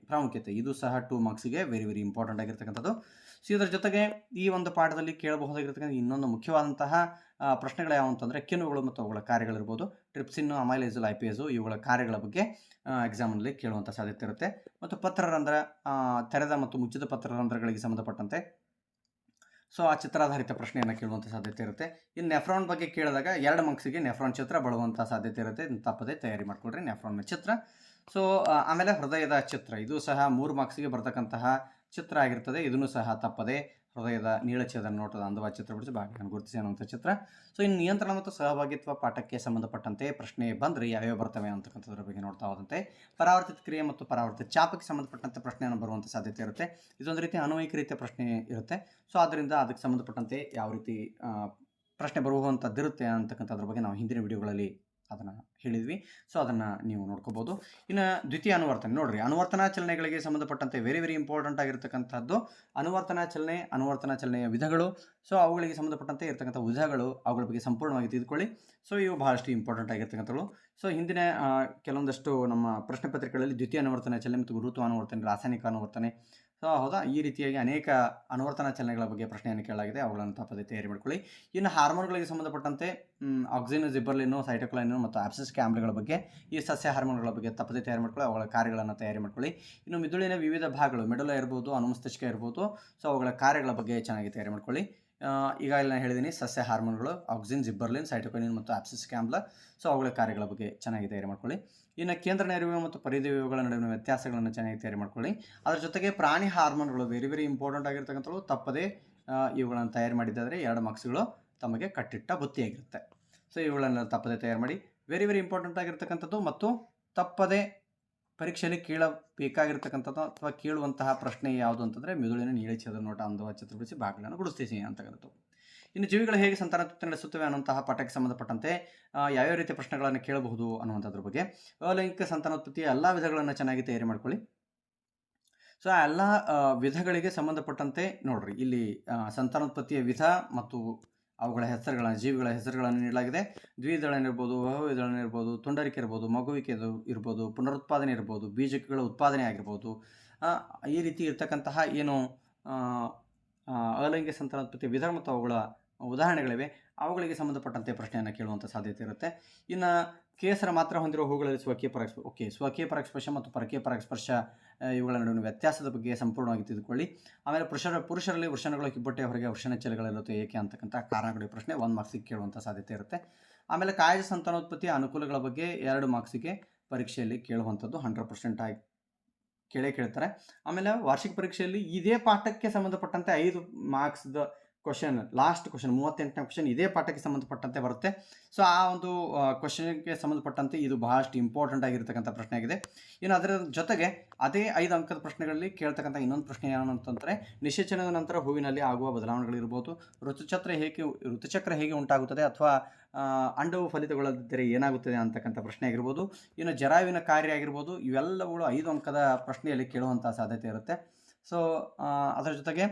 ಪ್ರಾಮುಖ್ಯತೆ ಇದು ಸಹ 2 ಮಾರ್ಕ್ಸಿಗೆ ವೆರಿ ವೆರಿ ಇಂಪಾರ್ಟೆಂಟ್ ಆಗಿರ್ತಕ್ಕಂಥದ್ದು. ಸೊ ಇದರ ಜೊತೆಗೆ ಈ ಒಂದು ಪಾಠದಲ್ಲಿ ಕೇಳಬಹುದಾಗಿರ್ತಕ್ಕಂಥ ಇನ್ನೊಂದು ಮುಖ್ಯವಾದಂತಹ ಪ್ರಶ್ನೆಗಳು ಯಾವ ಅಂತಂದರೆ ಕಿಣ್ವಗಳು ಮತ್ತು ಅವುಗಳ ಕಾರ್ಯಗಳಿರ್ಬೋದು. ಟ್ರಿಪ್ಸಿನ್ನು, ಅಮೈಲೇಸು, ಲೈಪೇಸು ಇವುಗಳ ಕಾರ್ಯಗಳ ಬಗ್ಗೆ ಎಕ್ಸಾಮ್ನಲ್ಲಿ ಕೇಳುವಂಥ ಸಾಧ್ಯತೆ ಇರುತ್ತೆ. ಮತ್ತು ಪತ್ರರಂಧ್ರ ತೆರೆದ ಮತ್ತು ಮುಚ್ಚಿದ ಪತ್ರರಂಧ್ರಗಳಿಗೆ ಸಂಬಂಧಪಟ್ಟಂತೆ ಸೊ ಆ ಚಿತ್ರಾಧಾರಿತ ಪ್ರಶ್ನೆಯನ್ನು ಕೇಳುವಂಥ ಸಾಧ್ಯತೆ ಇರುತ್ತೆ. ಇನ್ನು ನೆಫ್ರಾನ್ ಬಗ್ಗೆ ಕೇಳಿದಾಗ 2 ಮಾರ್ಕ್ಸಿಗೆ ನೆಫ್ರಾನ್ ಚಿತ್ರ ಬರುವಂಥ ಸಾಧ್ಯತೆ ಇರುತ್ತೆ. ಇದನ್ನು ತಪ್ಪದೆ ತಯಾರಿ ಮಾಡಿಕೊಡ್ರಿ ನೆಫ್ರಾನ್ನ ಚಿತ್ರ. ಸೊ ಆಮೇಲೆ ಹೃದಯದ ಚಿತ್ರ ಇದು ಸಹ 3 ಮಾರ್ಕ್ಸಿಗೆ ಬರ್ತಕ್ಕಂತಹ ಚಿತ್ರ ಆಗಿರ್ತದೆ. ಇದನ್ನು ಸಹ ತಪ್ಪದೆ ಹೃದಯದ ನೀಳಛೇದ ನೋಟದ ಅಂದವಾದ ಚಿತ್ರ ಬಿಡಿಸಿ ಭಾಗಗಳನ್ನು ಗುರುತಿಸಿ ಅನ್ನುವಂಥ ಚಿತ್ರ. ಸೊ ಇನ್ನು ನಿಯಂತ್ರಣ ಮತ್ತು ಸಹಭಾಗಿತ್ವ ಪಾಠಕ್ಕೆ ಸಂಬಂಧಪಟ್ಟಂತೆ ಪ್ರಶ್ನೆ ಬಂದರೆ ಯಾವ್ಯಾವ ಬರ್ತವೆ ಅಂತಕ್ಕಂಥದ್ರ ಬಗ್ಗೆ ನೋಡ್ತಾ ಹೋದಂತೆ ಪರಾವರ್ತಿತ ಕ್ರಿಯೆ ಮತ್ತು ಪರಾವರ್ತಿತ ಚಾಪಕ್ಕೆ ಸಂಬಂಧಪಟ್ಟಂತೆ ಪ್ರಶ್ನೆಯನ್ನು ಬರುವಂಥ ಸಾಧ್ಯತೆ ಇರುತ್ತೆ. ಇದೊಂದು ರೀತಿ ಅನ್ವಯಿಕ ರೀತಿಯ ಪ್ರಶ್ನೆ ಇರುತ್ತೆ. ಸೊ ಆದ್ದರಿಂದ ಅದಕ್ಕೆ ಸಂಬಂಧಪಟ್ಟಂತೆ ಯಾವ ರೀತಿ ಪ್ರಶ್ನೆ ಬರುವಂಥದ್ದಿರುತ್ತೆ ಅಂತಕ್ಕಂಥದ್ರ ಬಗ್ಗೆ ನಾವು ಹಿಂದಿನ ವಿಡಿಯೋಗಳಲ್ಲಿ ಅದನ್ನು ಹೇಳಿದ್ವಿ. ಸೊ ಅದನ್ನು ನೀವು ನೋಡ್ಕೋಬೋದು. ಇನ್ನು ದ್ವಿತೀಯ ಅನುವರ್ತನೆ ನೋಡಿರಿ, ಅನುವರ್ತನಾ ಚಲನೆಗಳಿಗೆ ಸಂಬಂಧಪಟ್ಟಂತೆ ವೆರಿ ವೆರಿ ಇಂಪಾರ್ಟೆಂಟ್ ಆಗಿರ್ತಕ್ಕಂಥದ್ದು ಅನುವರ್ತನಾ ಚಲನೆಯ ವಿಧಗಳು. ಸೊ ಅವುಗಳಿಗೆ ಸಂಬಂಧಪಟ್ಟಂತೆ ಇರತಕ್ಕಂಥ ವಿಧಗಳು, ಅವುಗಳ ಬಗ್ಗೆ ಸಂಪೂರ್ಣವಾಗಿ ತಿಳಿದುಕೊಳ್ಳಿ. ಸೊ ಇವು ಬಹಳಷ್ಟು ಇಂಪಾರ್ಟೆಂಟ್ ಆಗಿರ್ತಕ್ಕಂಥವು. ಸೊ ಹಿಂದಿನ ಕೆಲವೊಂದಷ್ಟು ನಮ್ಮ ಪ್ರಶ್ನೆ ಪತ್ರಿಕೆಗಳಲ್ಲಿ ದ್ವಿತೀಯ ಅನುವರ್ತನಾ ಚಲನೆ ಮತ್ತು ಗುರುತ್ವ ಅನುವರ್ತನೆ, ರಾಸಾಯನಿಕ ಅನುವರ್ತನೆ, ಸೊ ಹೌದಾ, ಈ ರೀತಿಯಾಗಿ ಅನೇಕ ಅನುವರ್ತನಾ ಚಲನೆಗಳ ಬಗ್ಗೆ ಪ್ರಶ್ನೆಯನ್ನು ಕೇಳಲಾಗಿದೆ. ಅವುಗಳನ್ನು ತಪ್ಪದೆ ತಯಾರಿ ಮಾಡ್ಕೊಳ್ಳಿ. ಇನ್ನು ಹಾರ್ಮೋನ್ಗಳಿಗೆ ಸಂಬಂಧಪಟ್ಟಂತೆ ಆಕ್ಸಿನ್, ಜಿಬ್ಬರ್ಲಿನ್, ಸೈಟೋಕೈನಿನ್ ಮತ್ತು ಅಬ್ಸಿಸಿಕ್ ಆಮ್ಲಗಳ ಬಗ್ಗೆ, ಈ ಸಸ್ಯ ಹಾರ್ಮೋನ್ಗಳ ಬಗ್ಗೆ ತಪ್ಪದೆ ತಯಾರಿ ಮಾಡ್ಕೊಳ್ಳಿ. ಅವುಗಳ ಕಾರ್ಯಗಳನ್ನು ತಯಾರಿ ಮಾಡ್ಕೊಳ್ಳಿ. ಇನ್ನು ಮಿದುಳಿನ ವಿವಿಧ ಭಾಗಗಳು, ಮೆಡುಲ ಇರ್ಬೋದು, ಅನುಮಸ್ತಿಷ್ಕ ಇರ್ಬೋದು, ಸೊ ಅವುಗಳ ಕಾರ್ಯಗಳ ಬಗ್ಗೆ ಚೆನ್ನಾಗಿ ತಯಾರಿ ಮಾಡ್ಕೊಳ್ಳಿ. ಈಗಾಗಲೇ ನಾನು ಹೇಳಿದ್ದೀನಿ, ಸಸ್ಯ ಹಾರ್ಮೋನ್ಗಳು ಆಕ್ಸಿನ್, ಜಿಬ್ಬರ್ಲಿನ್, ಸೈಟೋಕೈನಿನ್ ಮತ್ತು ಅಬ್ಸಿಸಿಕ್ ಆಮ್ಲ, ಸೊ ಅವುಗಳ ಕಾರ್ಯಗಳ ಬಗ್ಗೆ ಚೆನ್ನಾಗಿ ತಯಾರಿ ಮಾಡ್ಕೊಳ್ಳಿ. ಇನ್ನು ಕೇಂದ್ರ ನೆರವು ಮತ್ತು ಪರಿಧಿಗಳ ನಡುವಿನ ವ್ಯತ್ಯಾಸಗಳನ್ನು ಚೆನ್ನಾಗಿ ತಯಾರಿ ಮಾಡ್ಕೊಳ್ಳಿ. ಅದರ ಜೊತೆಗೆ ಪ್ರಾಣಿ ಹಾರ್ಮೋನ್ಗಳು ವೆರಿ ವೆರಿ ಇಂಪಾರ್ಟೆಂಟ್ ಆಗಿರ್ತಕ್ಕಂಥವು. ತಪ್ಪದೆ ಇವುಗಳನ್ನು ತಯಾರು ಮಾಡಿದ್ದಾದರೆ 2 ಮಾರ್ಕ್ಸ್ಗಳು ತಮಗೆ ಕಟ್ಟಿಟ್ಟ ಬುತ್ತಿಯಾಗಿರುತ್ತೆ. ಸೊ ಇವುಗಳನ್ನೆಲ್ಲ ತಪ್ಪದೆ ತಯಾರು ಮಾಡಿ. ವೆರಿ ವೆರಿ ಇಂಪಾರ್ಟೆಂಟ್ ಆಗಿರ್ತಕ್ಕಂಥದ್ದು ಮತ್ತು ತಪ್ಪದೆ ಪರೀಕ್ಷೆಯಲ್ಲಿ ಕೇಳಬೇಕಾಗಿರ್ತಕ್ಕಂಥದ್ದು ಅಥವಾ ಕೇಳುವಂತಹ ಪ್ರಶ್ನೆ ಯಾವುದು ಅಂತಂದರೆ ಮಿದುಳಿನ ನೀಳಿ ಚದುರು ನೋಟ ಅಂದವ ಚಿತ್ರಬಿಡಿಸಿ ಭಾಗಗಳನ್ನು ಗುರುತಿಸಿ ಅಂತಕ್ಕಂಥದ್ದು. ಇನ್ನು ಜೀವಿಗಳು ಹೇಗೆ ಸಂತಾನೋತ್ಪತ್ತಿ ನಡೆಸುತ್ತವೆ ಅನ್ನುವಂತಹ ಪಾಠಕ್ಕೆ ಸಂಬಂಧಪಟ್ಟಂತೆ ಯಾವ್ಯಾವ ರೀತಿಯ ಪ್ರಶ್ನೆಗಳನ್ನು ಕೇಳಬಹುದು ಅನ್ನುವಂಥದ್ರ ಬಗ್ಗೆ, ಅಲೈಂಗಿಕ ಸಂತಾನೋತ್ಪತ್ತಿಯ ಎಲ್ಲ ವಿಧಗಳನ್ನು ಚೆನ್ನಾಗಿ ತಯಾರಿ ಮಾಡ್ಕೊಳ್ಳಿ. ಸೊ ಆ ಎಲ್ಲ ವಿಧಗಳಿಗೆ ಸಂಬಂಧಪಟ್ಟಂತೆ ನೋಡ್ರಿ, ಇಲ್ಲಿ ಸಂತಾನೋತ್ಪತ್ತಿಯ ವಿಧ ಮತ್ತು ಅವುಗಳ ಹೆಸರುಗಳನ್ನು, ಜೀವಿಗಳ ಹೆಸರುಗಳನ್ನು ನೀಡಲಾಗಿದೆ. ದ್ವಿದಳನ ಇರ್ಬೋದು, ಬಹುವಿದಳನ ಇರ್ಬೋದು, ತುಂಡರಿಕೆ ಇರ್ಬೋದು, ಮಗುವಿಕೆ ಇರ್ಬೋದು, ಪುನರುತ್ಪಾದನೆ ಇರ್ಬೋದು, ಬೀಜಕಗಳ ಉತ್ಪಾದನೆ ಆಗಿರ್ಬೋದು, ಈ ರೀತಿ ಇರ್ತಕ್ಕಂತಹ ಏನು ಅಲೈಂಗಿಕ ಸಂತಾನೋತ್ಪತ್ತಿಯ ವಿಧ ಮತ್ತು ಅವುಗಳ ಉದಾಹರಣೆಗಳಿವೆ, ಅವುಗಳಿಗೆ ಸಂಬಂಧಪಟ್ಟಂತೆ ಪ್ರಶ್ನೆಯನ್ನು ಕೇಳುವಂಥ ಸಾಧ್ಯತೆ ಇರುತ್ತೆ. ಇನ್ನು ಕೇಸರ ಮಾತ್ರ ಹೊಂದಿರುವ ಹೂಗಳಲ್ಲಿ ಸ್ವಕೀಯ ಪರಾಗಸ್ಪರ್ಶ, ಸ್ವಕೀಯ ಪರಾಗಸ್ಪರ್ಶ ಮತ್ತು ಪರಕೀಯ ಪರಾಗಸ್ಪರ್ಶ ಇವುಗಳ ನಡುವಿನ ವ್ಯತ್ಯಾಸದ ಬಗ್ಗೆ ಸಂಪೂರ್ಣವಾಗಿ ತಿಳಿದುಕೊಳ್ಳಿ. ಆಮೇಲೆ ಪುರುಷರಲ್ಲಿ ವೃಷಣಗಳು ಕಿಬ್ಬೊಟ್ಟೆಯ ಹೊರಗೆ ವೃಷಣ ಚೆಲೆಗಳಿರುತ್ತೆ ಏಕೆ ಅಂತಕ್ಕಂಥ ಕಾರಣಗಳ ಪ್ರಶ್ನೆ 1 ಮಾರ್ಕ್ಸಿಗೆ ಕೇಳುವಂಥ ಸಾಧ್ಯತೆ ಇರುತ್ತೆ. ಆಮೇಲೆ ಕಾಯಜ ಸಂತಾನೋತ್ಪತ್ತಿಯ ಅನುಕೂಲಗಳ ಬಗ್ಗೆ 2 ಮಾರ್ಕ್ಸಿಗೆ ಪರೀಕ್ಷೆಯಲ್ಲಿ ಕೇಳುವಂಥದ್ದು 100% ಆಗಿ ಕೇಳ್ತಾರೆ. ಆಮೇಲೆ ವಾರ್ಷಿಕ ಪರೀಕ್ಷೆಯಲ್ಲಿ ಇದೇ ಪಾಠಕ್ಕೆ ಸಂಬಂಧಪಟ್ಟಂತೆ 5 ಮಾರ್ಕ್ಸ್ದ ಕ್ವಶನ್, ಲಾಸ್ಟ್ ಕ್ವಶನ್ 38ನೇ ಕ್ವಶನ್ ಇದೇ ಪಾಠಕ್ಕೆ ಸಂಬಂಧಪಟ್ಟಂತೆ ಬರುತ್ತೆ. ಸೊ ಆ ಒಂದು ಕ್ವಶನ್ಗೆ ಸಂಬಂಧಪಟ್ಟಂತೆ ಇದು ಬಹಳಷ್ಟು ಇಂಪಾರ್ಟೆಂಟ್ ಆಗಿರ್ತಕ್ಕಂಥ ಪ್ರಶ್ನೆ ಆಗಿದೆ. ಇನ್ನು ಅದರ ಜೊತೆಗೆ ಅದೇ 5 ಅಂಕದ ಪ್ರಶ್ನೆಗಳಲ್ಲಿ ಕೇಳ್ತಕ್ಕಂಥ ಇನ್ನೊಂದು ಪ್ರಶ್ನೆ ಏನು ಅಂತಂದರೆ, ನಿಷೇಚನದ ನಂತರ ಹೂವಿನಲ್ಲಿ ಆಗುವ ಬದಲಾವಣೆಗಳಿರ್ಬೋದು, ಋತುಚಕ್ರ ಹೇಗೆ ಉಂಟಾಗುತ್ತದೆ ಅಥವಾ ಅಂಡವು ಫಲಿತಗೊಳ್ಳದಿದ್ದರೆ ಏನಾಗುತ್ತದೆ ಅಂತಕ್ಕಂಥ ಪ್ರಶ್ನೆ ಆಗಿರ್ಬೋದು. ಇನ್ನು ಜರಾಯುವಿನ ಕಾರ್ಯ ಆಗಿರ್ಬೋದು, ಇವೆಲ್ಲವುಗಳು 5 ಅಂಕದ ಪ್ರಶ್ನೆಯಲ್ಲಿ ಕೇಳುವಂಥ ಸಾಧ್ಯತೆ ಇರುತ್ತೆ. ಸೊ ಅದರ ಜೊತೆಗೆ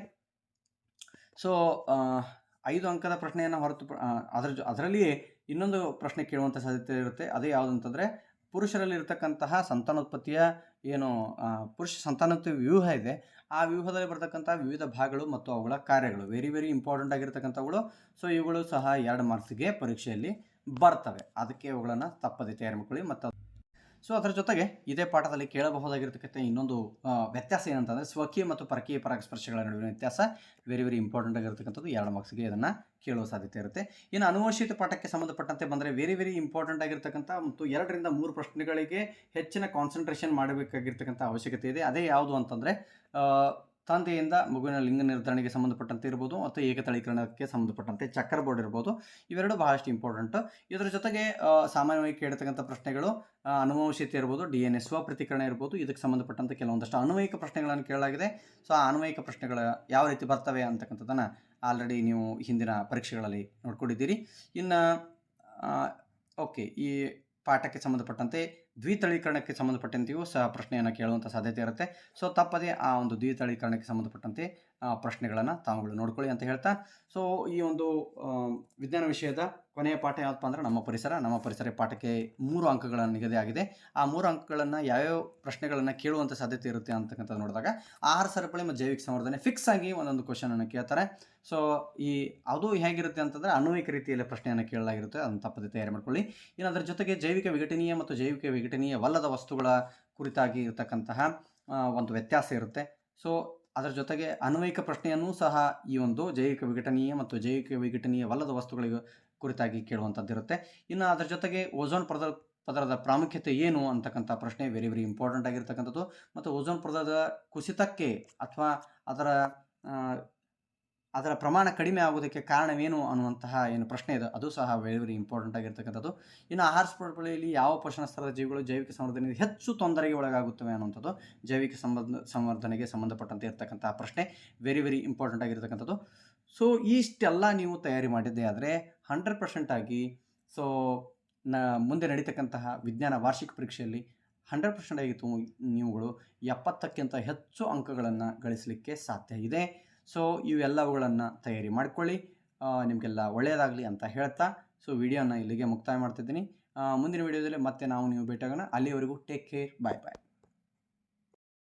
5 ಅಂಕದ ಪ್ರಶ್ನೆಯನ್ನು ಹೊರತು ಅದರಲ್ಲಿಯೇ ಇನ್ನೊಂದು ಪ್ರಶ್ನೆ ಕೇಳುವಂಥ ಸಾಧ್ಯತೆ ಇರುತ್ತೆ. ಅದೇ ಯಾವುದಂತಂದರೆ, ಪುರುಷರಲ್ಲಿ ಇರತಕ್ಕಂತಹ ಸಂತಾನೋತ್ಪತ್ತಿಯ ಏನು ಪುರುಷ ಸಂತಾನೋತ್ಪತ್ತಿ ವ್ಯೂಹ ಇದೆ, ಆ ವ್ಯೂಹದಲ್ಲಿ ಬರ್ತಕ್ಕಂಥ ವಿವಿಧ ಭಾಗಗಳು ಮತ್ತು ಅವುಗಳ ಕಾರ್ಯಗಳು ವೆರಿ ವೆರಿ ಇಂಪಾರ್ಟೆಂಟ್ ಆಗಿರ್ತಕ್ಕಂಥವುಗಳು. ಸೊ ಇವುಗಳು ಸಹ 2 ಮಾರ್ಕ್ಸಿಗೆ ಪರೀಕ್ಷೆಯಲ್ಲಿ ಬರ್ತವೆ. ಅದಕ್ಕೆ ಅವುಗಳನ್ನು ತಪ್ಪದೆ ತಯಾರು ಮಾಡ್ಕೊಳ್ಳಿ. ಮತ್ತು ಸೊ ಅದರ ಜೊತೆಗೆ ಇದೇ ಪಾಠದಲ್ಲಿ ಕೇಳಬಹುದಾಗಿರ್ತಕ್ಕಂಥ ಇನ್ನೊಂದು ವ್ಯತ್ಯಾಸ ಏನಂತಂದರೆ, ಸ್ವಕೀಯ ಮತ್ತು ಪರಕೀಯ ಪರಾಗಸ್ಪರ್ಶಗಳ ನಡುವಿನ ವ್ಯತ್ಯಾಸ ವೆರಿ ವೆರಿ ಇಂಪಾರ್ಟೆಂಟ್ ಆಗಿರ್ತಕ್ಕಂಥದ್ದು. 2 ಮಾರ್ಕ್ಸ್ಗೆ ಇದನ್ನು ಕೇಳುವ ಸಾಧ್ಯತೆ ಇರುತ್ತೆ. ಇನ್ನು ಅನುವಂಶಿತ ಪಾಠಕ್ಕೆ ಸಂಬಂಧಪಟ್ಟಂತೆ ಬಂದರೆ ವೆರಿ ವೆರಿ ಇಂಪಾರ್ಟೆಂಟ್ ಆಗಿರ್ತಕ್ಕಂಥ ಮತ್ತು 2 ರಿಂದ 3 ಪ್ರಶ್ನೆಗಳಿಗೆ ಹೆಚ್ಚಿನ ಕಾನ್ಸಂಟ್ರೇಷನ್ ಮಾಡಬೇಕಾಗಿರ್ತಕ್ಕಂಥ ಅವಶ್ಯಕತೆ ಇದೆ. ಅದೇ ಯಾವುದು ಅಂತಂದರೆ, ತಂದೆಯಿಂದ ಮಗುವಿನ ಲಿಂಗ ನಿರ್ಧರಣೆಗೆ ಸಂಬಂಧಪಟ್ಟಂತೆ ಇರ್ಬೋದು ಮತ್ತು ಏಕತಳೀಕರಣಕ್ಕೆ ಸಂಬಂಧಪಟ್ಟಂತೆ ಚಕ್ಕರ್ ಬೋರ್ಡ್ ಇರ್ಬೋದು, ಇವೆರಡು ಬಹಳಷ್ಟು ಇಂಪಾರ್ಟೆಂಟು. ಇದರ ಜೊತೆಗೆ ಸಾಮಾನ್ಯವಾಗಿ ಕೇಳ್ತಕ್ಕಂಥ ಪ್ರಶ್ನೆಗಳು ಅನುವಂಶಿತ ಇರ್ಬೋದು, DNA ಸ್ವಪ್ರತಿಕರಣ ಇರ್ಬೋದು, ಇದಕ್ಕೆ ಸಂಬಂಧಪಟ್ಟಂತೆ ಕೆಲವೊಂದಷ್ಟು ಅನ್ವಯಿಕ ಪ್ರಶ್ನೆಗಳನ್ನು ಕೇಳಲಾಗಿದೆ. ಸೊ ಆ ಅನ್ವಯಿಕ ಪ್ರಶ್ನೆಗಳು ಯಾವ ರೀತಿ ಬರ್ತವೆ ಅಂತಕ್ಕಂಥದ್ದನ್ನು ಆಲ್ರೆಡಿ ನೀವು ಹಿಂದಿನ ಪರೀಕ್ಷೆಗಳಲ್ಲಿ ನೋಡ್ಕೊಂಡಿದ್ದೀರಿ. ಇನ್ನು ಓಕೆ, ಈ ಪಾಠಕ್ಕೆ ಸಂಬಂಧಪಟ್ಟಂತೆ ದ್ವಿತಳೀಕರಣಕ್ಕೆ ಸಂಬಂಧಪಟ್ಟಂತೆಯೂ ಸಹ ಪ್ರಶ್ನೆಯನ್ನು ಕೇಳುವಂಥ ಸಾಧ್ಯತೆ ಇರುತ್ತೆ. ಸೊ ತಪ್ಪದೇ ಆ ಒಂದು ದ್ವಿತಳೀಕರಣಕ್ಕೆ ಸಂಬಂಧಪಟ್ಟಂತೆ ಪ್ರಶ್ನೆಗಳನ್ನು ತಾವುಗಳು ನೋಡ್ಕೊಳ್ಳಿ ಅಂತ ಹೇಳ್ತಾ, ಸೊ ಈ ಒಂದು ವಿಜ್ಞಾನ ವಿಷಯದ ಕೊನೆಯ ಪಾಠ ಯಾವುದಪ್ಪ ಅಂದರೆ ನಮ್ಮ ಪರಿಸರ ಪಾಠಕ್ಕೆ 3 ಅಂಕಗಳನ್ನು ನಿಗದಿಯಾಗಿದೆ. ಆ 3 ಅಂಕಗಳನ್ನು ಯಾವ್ಯಾವ ಪ್ರಶ್ನೆಗಳನ್ನು ಕೇಳುವಂಥ ಸಾಧ್ಯತೆ ಇರುತ್ತೆ ಅಂತಕ್ಕಂಥದ್ದು ನೋಡಿದಾಗ, ಆಹಾರ ಸರಪಳಿ ಮತ್ತು ಜೈವಿಕ ಸಂವರ್ಧನೆ ಫಿಕ್ಸ್ ಆಗಿ ಒಂದೊಂದು ಕ್ವಶನನ್ನು ಕೇಳ್ತಾರೆ. ಸೊ ಅದು ಹೇಗಿರುತ್ತೆ ಅಂತಂದರೆ, ಅನ್ವಯಿಕ ರೀತಿಯಲ್ಲಿ ಪ್ರಶ್ನೆಯನ್ನು ಕೇಳಲಾಗಿರುತ್ತೆ, ಅದನ್ನು ತಪ್ಪದೆ ತಯಾರಿ ಮಾಡ್ಕೊಳ್ಳಿ. ಇನ್ನು ಅದರ ಜೊತೆಗೆ ಜೈವಿಕ ವಿಘಟನೀಯ ಮತ್ತು ಜೈವಿಕ ವಿಘಟನೀಯವಲ್ಲದ ವಸ್ತುಗಳ ಕುರಿತಾಗಿ ಇರತಕ್ಕಂತಹ ಒಂದು ವ್ಯತ್ಯಾಸ ಇರುತ್ತೆ. ಸೊ ಅದರ ಜೊತೆಗೆ ಅನ್ವಯಿಕ ಪ್ರಶ್ನೆಯನ್ನು ಸಹ ಈ ಒಂದು ಜೈವಿಕ ವಿಘಟನೀಯ ಮತ್ತು ಜೈವಿಕ ವಿಘಟನೀಯವಲ್ಲದ ವಸ್ತುಗಳಿಗೆ ಕುರಿತಾಗಿ ಕೇಳುವಂಥದ್ದಿರುತ್ತೆ. ಇನ್ನು ಅದರ ಜೊತೆಗೆ ಓಝೋನ್ ಪದರದ ಪ್ರಾಮುಖ್ಯತೆ ಏನು ಅಂತಕ್ಕಂಥ ಪ್ರಶ್ನೆ ವೆರಿ ವೆರಿ ಇಂಪಾರ್ಟೆಂಟ್ ಆಗಿರ್ತಕ್ಕಂಥದ್ದು. ಮತ್ತು ಓಝೋನ್ ಪದರದ ಕುಸಿತಕ್ಕೆ ಅಥವಾ ಅದರ ಪ್ರಮಾಣ ಕಡಿಮೆ ಆಗೋದಕ್ಕೆ ಕಾರಣವೇನು ಅನ್ನುವಂತಹ ಏನು ಪ್ರಶ್ನೆ ಇದೆ, ಅದು ಸಹ ವೆರಿ ವೆರಿ ಇಂಪಾರ್ಟೆಂಟ್ ಆಗಿರ್ತಕ್ಕಂಥದ್ದು. ಇನ್ನು ಆಹಾರ ಸರಪಳಿಯಲ್ಲಿ ಯಾವ ಪೋಷಣ ಸ್ತರದ ಜೀವಿಗಳು ಜೈವಿಕ ಸಂವರ್ಧನೆಗೆ ಹೆಚ್ಚು ತೊಂದರೆಗೆ ಒಳಗಾಗುತ್ತವೆ ಅನ್ನುವಂಥದ್ದು ಜೈವಿಕ ಸಂವರ್ಧನೆಗೆ ಸಂಬಂಧಪಟ್ಟಂತೆ ಇರ್ತಕ್ಕಂಥ ಪ್ರಶ್ನೆ ವೆರಿ ವೆರಿ ಇಂಪಾರ್ಟೆಂಟ್ ಆಗಿರ್ತಕ್ಕಂಥದ್ದು. ಸೊ ಇಷ್ಟೆಲ್ಲ ನೀವು ತಯಾರಿ ಮಾಡಿದ್ದೆ ಆದರೆ 100% ಆಗಿ ಸೊ ಮುಂದೆ ನಡೀತಕ್ಕಂತಹ ವಿಜ್ಞಾನ ವಾರ್ಷಿಕ ಪರೀಕ್ಷೆಯಲ್ಲಿ 100% ಆಗಿತ್ತು ನೀವುಗಳು 70ಕ್ಕಿಂತ ಹೆಚ್ಚು ಅಂಕಗಳನ್ನು ಗಳಿಸಲಿಕ್ಕೆ ಸಾಧ್ಯ ಇದೆ. ಸೊ ಇವೆಲ್ಲವುಗಳನ್ನು ತಯಾರಿ ಮಾಡಿಕೊಳ್ಳಿ. ನಿಮಗೆಲ್ಲ ಒಳ್ಳೆಯದಾಗಲಿ ಅಂತ ಹೇಳ್ತಾ ವಿಡಿಯೋನ ಇಲ್ಲಿಗೆ ಮುಕ್ತಾಯ ಮಾಡ್ತಿದ್ದೀನಿ. ಮುಂದಿನ ವಿಡಿಯೋದಲ್ಲಿ ಮತ್ತೆ ನೀವು ಭೇಟಿಯಾಗೋಣ. ಅಲ್ಲಿವರೆಗೂ ಟೇಕ್ ಕೇರ್. ಬಾಯ್ ಬಾಯ್.